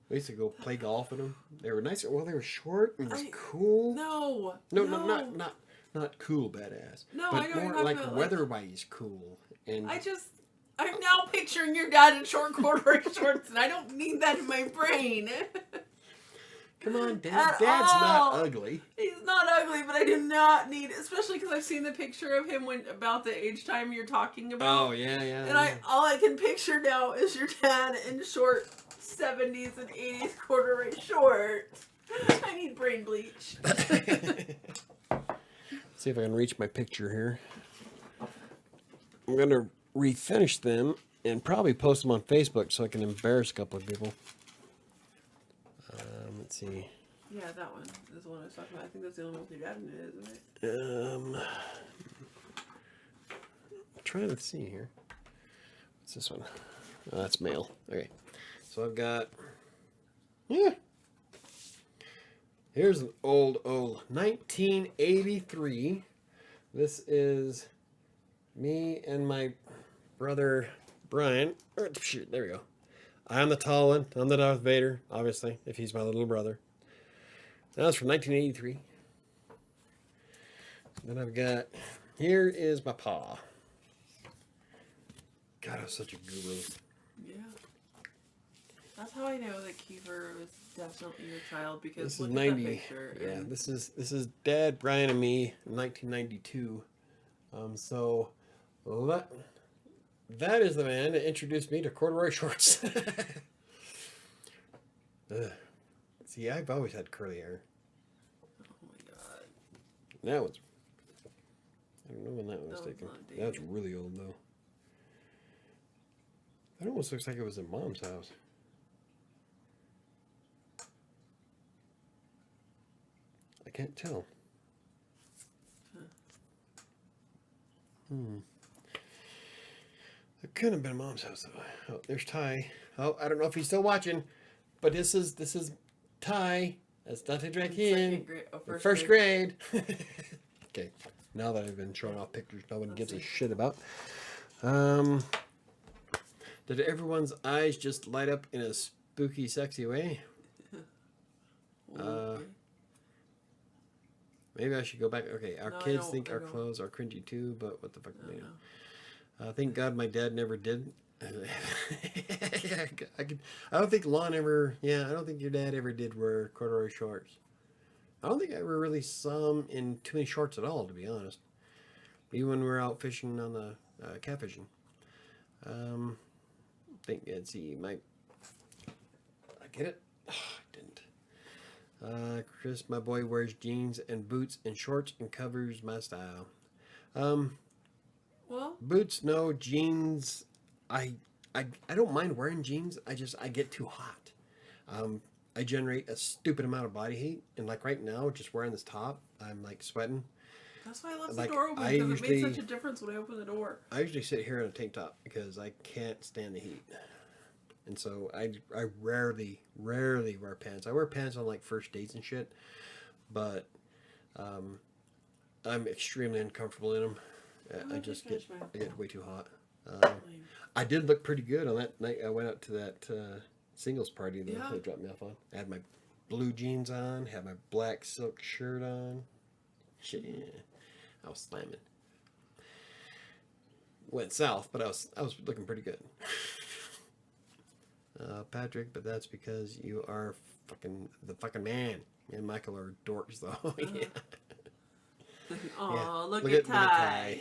We used to go play golf in them. They were nice. Well, they were short and just cool. No, not cool, badass. No, but I know more you're like talking about, weather-wise cool. And I'm now picturing your dad in short corduroy shorts, and I don't need that in my brain. Come on, Dad. Dad's not ugly. He's not ugly, but I do not need, especially because I've seen the picture of him when about the age time you're talking about. Oh yeah. And all I can picture now is your dad in short 70s and 80s corduroy shorts. I need brain bleach. See if I can reach my picture here. I'm gonna refinish them and probably post them on Facebook so I can embarrass a couple of people. Let's see. Yeah, that one is the one I was talking about. I think that's the only one with your dad in it, isn't it? I'm trying to see here. What's this one? Oh, that's male. Okay. So I've got... Yeah. Here's an old 1983. This is me and my brother Brian. Shoot, there we go. I'm the tall one. I'm the Darth Vader, obviously, if he's my little brother. That was from 1983. Then I've got... Here is my paw. God, I was such a guru. Yeah. That's how I know that Kiefer was definitely your child, because This is look 90. at that picture. Yeah, and this is Dad, Brian, and me in 1992. So that is the man that introduced me to corduroy shorts. See, I've always had curly hair. Oh my god. That was... I don't know when that one was That was taken. not That's dated. really old, though. That almost looks like it was in Mom's house. I can't tell. It couldn't have been Mom's house, though. Oh, there's Ty. Oh, I don't know if he's still watching, but this is Ty. That's Dante Drakin. Second grade, First grade. Okay. Now that I've been showing off pictures no one Let's gives a see. shit about. Did everyone's eyes just light up in a spooky, sexy way? Okay. Maybe I should go back. Okay, our No, I kids don't- think I our don't. clothes are cringy too, but what the fuck? I don't know. Thank God my dad never did. I don't think Lon ever. Yeah, I don't think your dad ever did wear corduroy shorts. I don't think I ever really saw him in too many shorts at all, to be honest. Even when we were out fishing on the catfishing. I think, let's see, I get it? Oh, I didn't. Chris, my boy, wears jeans and boots and shorts and covers my style. Well, Boots, no. Jeans, I don't mind wearing jeans. I get too hot. I generate a stupid amount of body heat, and like right now, just wearing this top, I'm like sweating. that's why I left Like, the door open, I because it usually- made such a difference when I opened the door. I usually sit here in a tank top because I can't stand the heat, and so I rarely wear pants. I wear pants on like first dates and shit, but I'm extremely uncomfortable in them. I just get way too hot. I did look pretty good on that night. I went out to that singles party that they dropped me off on. I had my blue jeans on, had my black silk shirt on. Shit, yeah. I was slamming. Went south, but I was looking pretty good. Patrick, but that's because you are the fucking man. Me and Michael are dorks, though. Yeah. Aw, Yeah. look at Ty.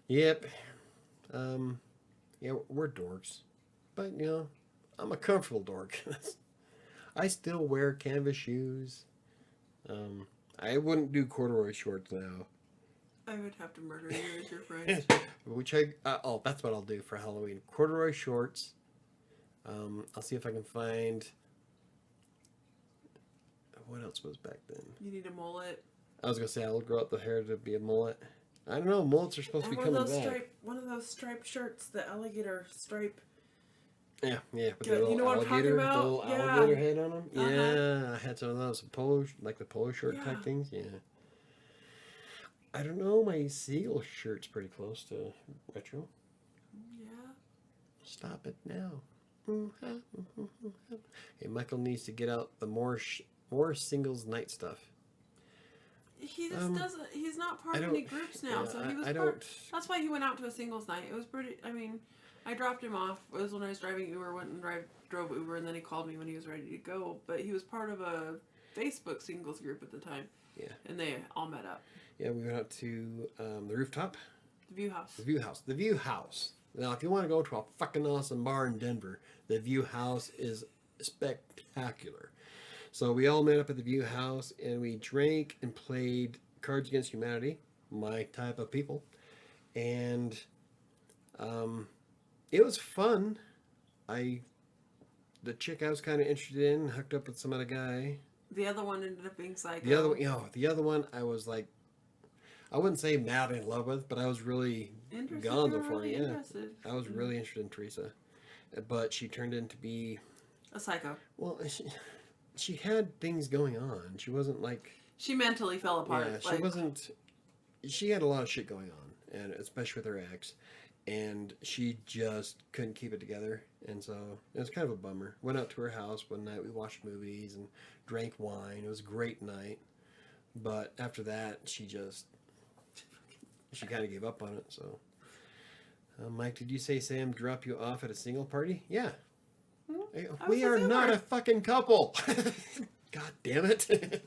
Yep. Yeah, we're dorks. But, you know, I'm a comfortable dork. I still wear canvas shoes. I wouldn't do corduroy shorts now. I would have to murder you as your friend. Which that's what I'll do for Halloween. Corduroy shorts. I'll see if I can find... What else was back then? You need a mullet. I was going to say I'll grow out the hair to be a mullet. I don't know. Mullets are supposed to be And coming back. one of those striped shirts, the alligator stripe. Yeah. With Yeah, the little you know what I'm talking alligator, about? the little Yeah. alligator head on them. Uh-huh. Yeah, I had some of those. Like the polo shirt Yeah. type things. Yeah. I don't know. My seal shirt's pretty close to retro. Yeah. Stop it now. Hey, Michael needs to get out the more singles night stuff. He just doesn't. He's not part I of don't- any groups now, yeah, so he was I part. don't- That's why he went out to a singles night. It was pretty. I mean, I dropped him off. It was when I was driving Uber. Went and drove Uber, and then he called me when he was ready to go. But he was part of a Facebook singles group at the time. Yeah. And they all met up. Yeah, we went out to the rooftop. The View House. The View House. The View House. Now, if you want to go to a fucking awesome bar in Denver, the View House is spectacular. So we all met up at the View House, and we drank and played Cards Against Humanity, my type of people. And it was fun. I the chick I was kind of interested in hooked up with some other guy. The other one ended up being psycho. The other one, I was like, I wouldn't say mad in love with, but I was really gone before. Really Yeah, interested. I was really interested in Teresa, but she turned into be A psycho. well. She had things going on. She wasn't like She mentally fell apart. yeah. She wasn't. She had a lot of shit going on, and especially with her ex, and she just couldn't keep it together. And so it was kind of a bummer. Went out to her house one night. We watched movies and drank wine. It was a great night. But after that, she kind of gave up on it. So, Mike, did you say Sam dropped you off at a single party? Yeah. We are not a fucking couple. God damn it.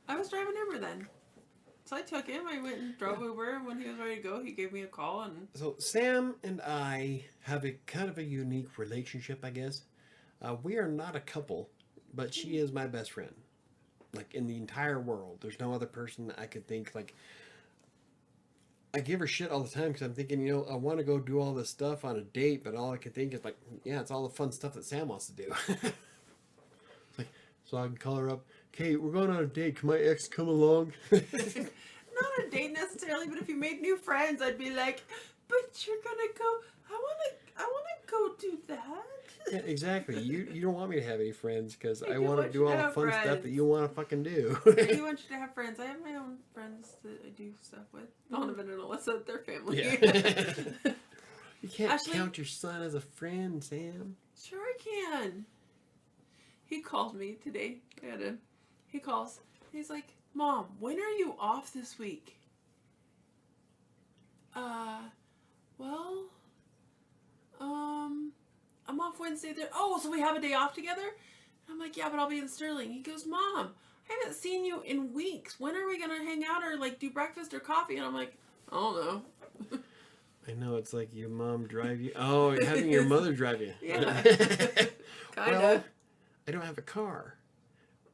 I was driving Uber then. So I took him. I went and drove Uber, and when he was ready to go, he gave me a call. And so Sam and I have a kind of a unique relationship, I guess. We are not a couple, but she is my best friend. Like, in the entire world. There's no other person that I could think, like... I give her shit all the time because I'm thinking, I want to go do all this stuff on a date, but all I can think is, like, yeah, it's all the fun stuff that Sam wants to do. Like, so I can call her up, Kate, we're going on a date. Can my ex come along? not a date necessarily, but if you made new friends, I'd be like, but you're gonna go. I wanna go do that. Yeah, exactly. You don't want me to have any friends because I do want to want do you all to the have fun stuff that friends. you want to fucking do. I do want you to have friends. I have my own friends that I do stuff with. Donovan and Alyssa, their family. Yeah. You can't Ashley- count your son as a friend, Sam. Sure I can. He called me today. He calls. He's like, Mom, when are you off this week? Well, I'm off Wednesday. Oh, so we have a day off together? And I'm like, yeah, but I'll be in Sterling. He goes, Mom, I haven't seen you in weeks. When are we going to hang out or like do breakfast or coffee? And I'm like, I don't know. I know, it's like your mom drive you. Oh, having your mother drive you. Yeah. Kind of. I don't have a car.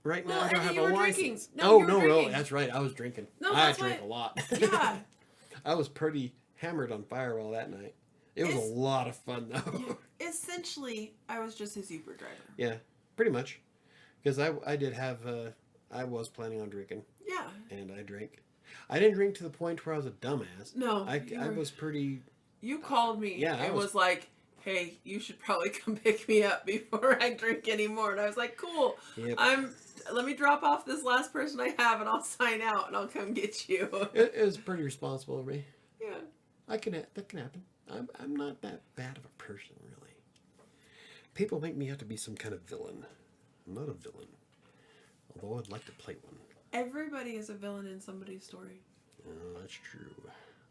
Right now, Well, I don't Eddie, have you a were license. drinking. No, No, you were no, drinking. that's right. I was drinking. No, I that's drank why- a lot. Yeah. I was pretty hammered on Fireball that night. It was a lot of fun, though. Essentially, I was just his Uber driver. Yeah, pretty much. Because I did have, I was planning on drinking. Yeah. And I drank. I didn't drink to the point where I was a dumbass. No. I was pretty... You called me Yeah, and was like, hey, you should probably come pick me up before I drink anymore. And I was like, cool. Yep. Let me drop off this last person I have and I'll sign out and I'll come get you. It was pretty responsible of me. Yeah. That can happen. I'm not that bad of a person, really. People make me out to be some kind of villain. I'm not a villain. Although I'd like to play one. Everybody is a villain in somebody's story. Oh, that's true.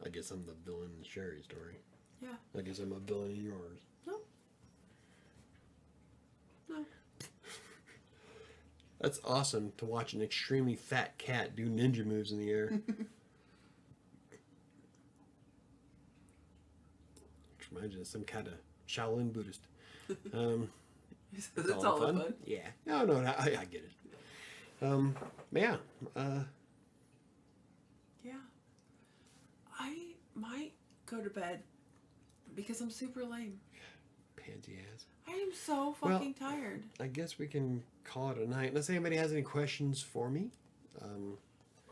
I guess I'm the villain in Sherry's story. Yeah. I guess I'm a villain in yours. No. No. That's awesome to watch an extremely fat cat do ninja moves in the air. Which reminds me of some kind of Shaolin Buddhist. It's all fun. Yeah. No, I get it. Yeah. Yeah. I might go to bed because I'm super lame. Pansy ass. I am so fucking tired. I guess we can call it a night. Unless anybody has any questions for me.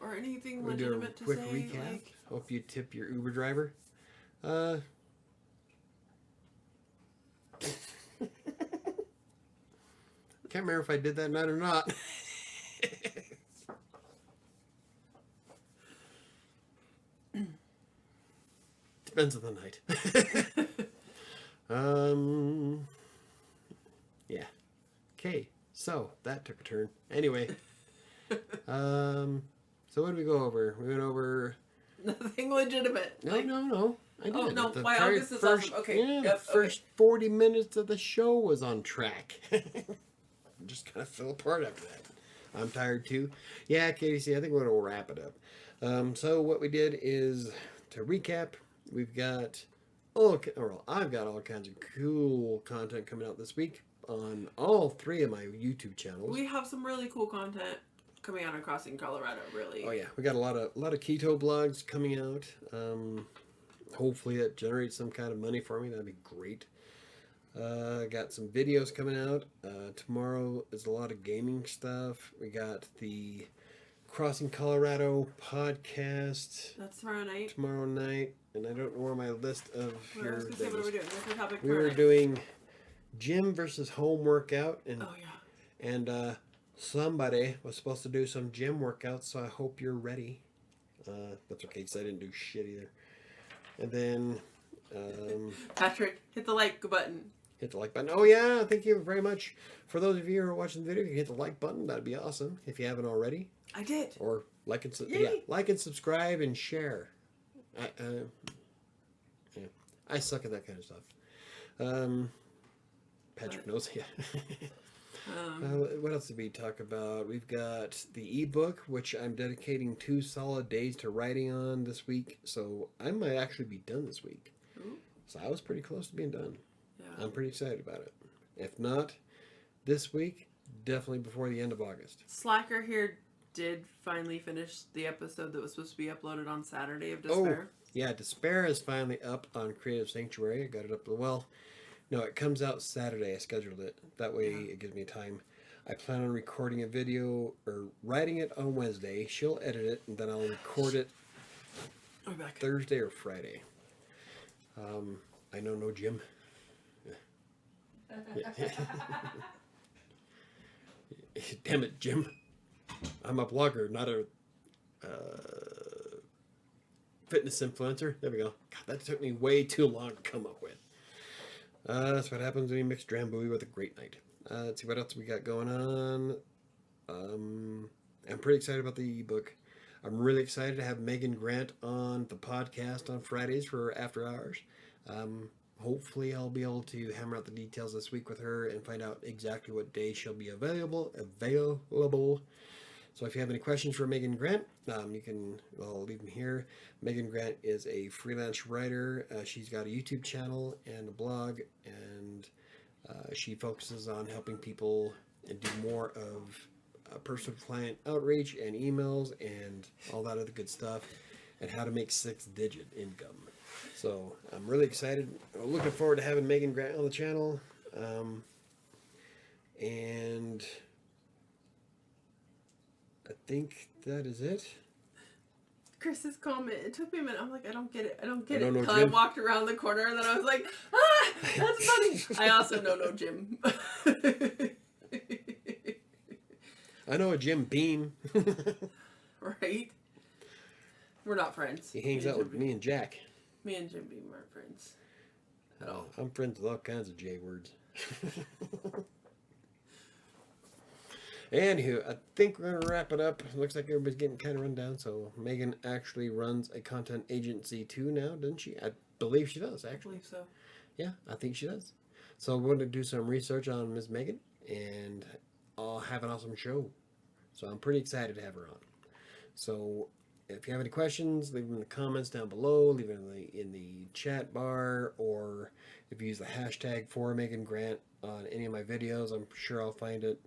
Or anything We'll do a legitimate to quick say. recap. Like, Hope you tip your Uber driver. Can't remember if I did that night or not. Depends on the night. Yeah. Okay. So that took a turn. Anyway. So what did we go over? We went over. nothing legitimate. No, Like, no. I did. Oh, no, The my very August is first, awesome. Okay, Yeah, yep, the first 40 minutes of the show was on track. Just kind of fell apart after that. I'm tired too. Yeah, Casey, I think we're going to wrap it up. So what we did is, to recap, we've got I've got all kinds of cool content coming out this week on all 3 of my YouTube channels. We have some really cool content coming out on Crossing Colorado, really. Oh yeah, we got a lot of keto blogs coming out. Hopefully that generates some kind of money for me. That'd be great. Got some videos coming out. Tomorrow is a lot of gaming stuff. We got the Crossing Colorado podcast. That's tomorrow night. Tomorrow night. And I don't know where my list of What your else what are we doing? What's the topic we tomorrow were night? doing gym versus home workout. And, Oh, yeah. and somebody was supposed to do some gym workouts, so I hope you're ready. That's okay, because I didn't do shit either. And then... Patrick, hit the like button. Hit the like button. Oh yeah, thank you very much. For those of you who are watching the video, you can hit the like button. That'd be awesome if you haven't already. I did. Or like and Yay. like and subscribe and share. I suck at that kind of stuff. Patrick knows. Yeah. What else did we talk about? We've got the ebook, which I'm dedicating 2 solid days to writing on this week. So I might actually be done this week. Ooh. So I was pretty close to being done. Yeah. I'm pretty excited about it. If not this week, definitely before the end of August. Slacker here did finally finish the episode that was supposed to be uploaded on Saturday of Despair. Oh, yeah, Despair is finally up on Creative Sanctuary. I got it up. Well, no, it comes out Saturday. I scheduled it. That way it gives me time. I plan on recording a video or writing it on Wednesday. She'll edit it, and then I'll record it Thursday or Friday. I know no Jim. Damn it, Jim. I'm a blogger, not a fitness influencer. There we go. God, that took me way too long to come up with. That's what happens when you mix Drambuie with a great night. Let's see what else we got going on. I'm pretty excited about the ebook. I'm really excited to have Megan Grant on the podcast on Fridays for After Hours. Hopefully I'll be able to hammer out the details this week with her and find out exactly what day she'll be available. So if you have any questions for Megan Grant, you can, I'll leave them here. Megan Grant is a freelance writer. She's got a YouTube channel and a blog, and she focuses on helping people and do more of personal client outreach and emails and all that other good stuff, and how to make 6-digit income. So I'm really excited. I'm looking forward to having Megan Grant on the channel. And I think that is it. Chris's comment, it took me a minute. I'm like, I don't get it. I don't I get don't it. know Until I Jim. walked around the corner and then I was like, that's funny. I also know no Jim. I know a Jim Beam. Right? We're not friends. He hangs out with me and Jack. Me and Jim Beam aren't friends at all. I'm friends with all kinds of J words. Anywho, I think we're going to wrap it up. Looks like everybody's getting kind of run down. So Megan actually runs a content agency too now, doesn't she? I believe she does, I actually. believe so. Yeah, I think she does. So we're going to do some research on Miss Megan, and I'll have an awesome show. So I'm pretty excited to have her on. So if you have any questions, leave them in the comments down below, leave them in the chat bar, or if you use the hashtag for Megan Grant on any of my videos, I'm sure I'll find it.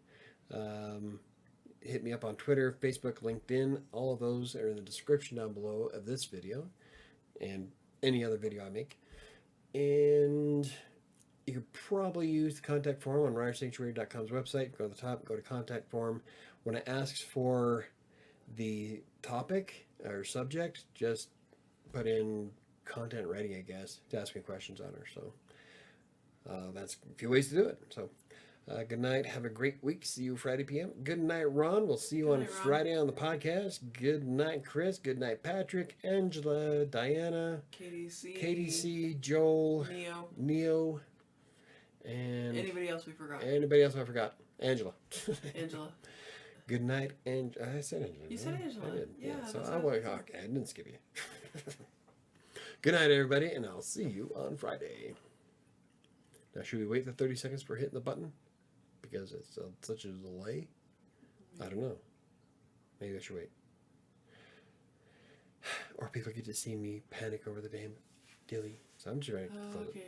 Hit me up on Twitter, Facebook, LinkedIn. All of those are in the description down below of this video and any other video I make. And you could probably use the contact form on WriterSanctuary.com's website. Go to the top, go to contact form. When it asks for the topic or subject, just put in content writing, I guess, to ask me questions on her. So that's a few ways to do it. So good night. Have a great week. See you Friday p.m. Good night, Ron. We'll see you on Friday on the podcast. Good night, Chris. Good night, Patrick, Angela, Diana, KDC, Joel, Neo, and anybody else we forgot? Anybody else I forgot? Angela. Angela. Good night, and I said Angela. You said Angela. I did. Yeah. So I went. Okay, I didn't skip you. Good night, everybody, and I'll see you on Friday. Now, should we wait the 30 seconds for hitting the button? Because it's such a delay? I don't know. Maybe I should wait. Or people get to see me panic over the damn dilly. So I'm just ready to close it. Okay.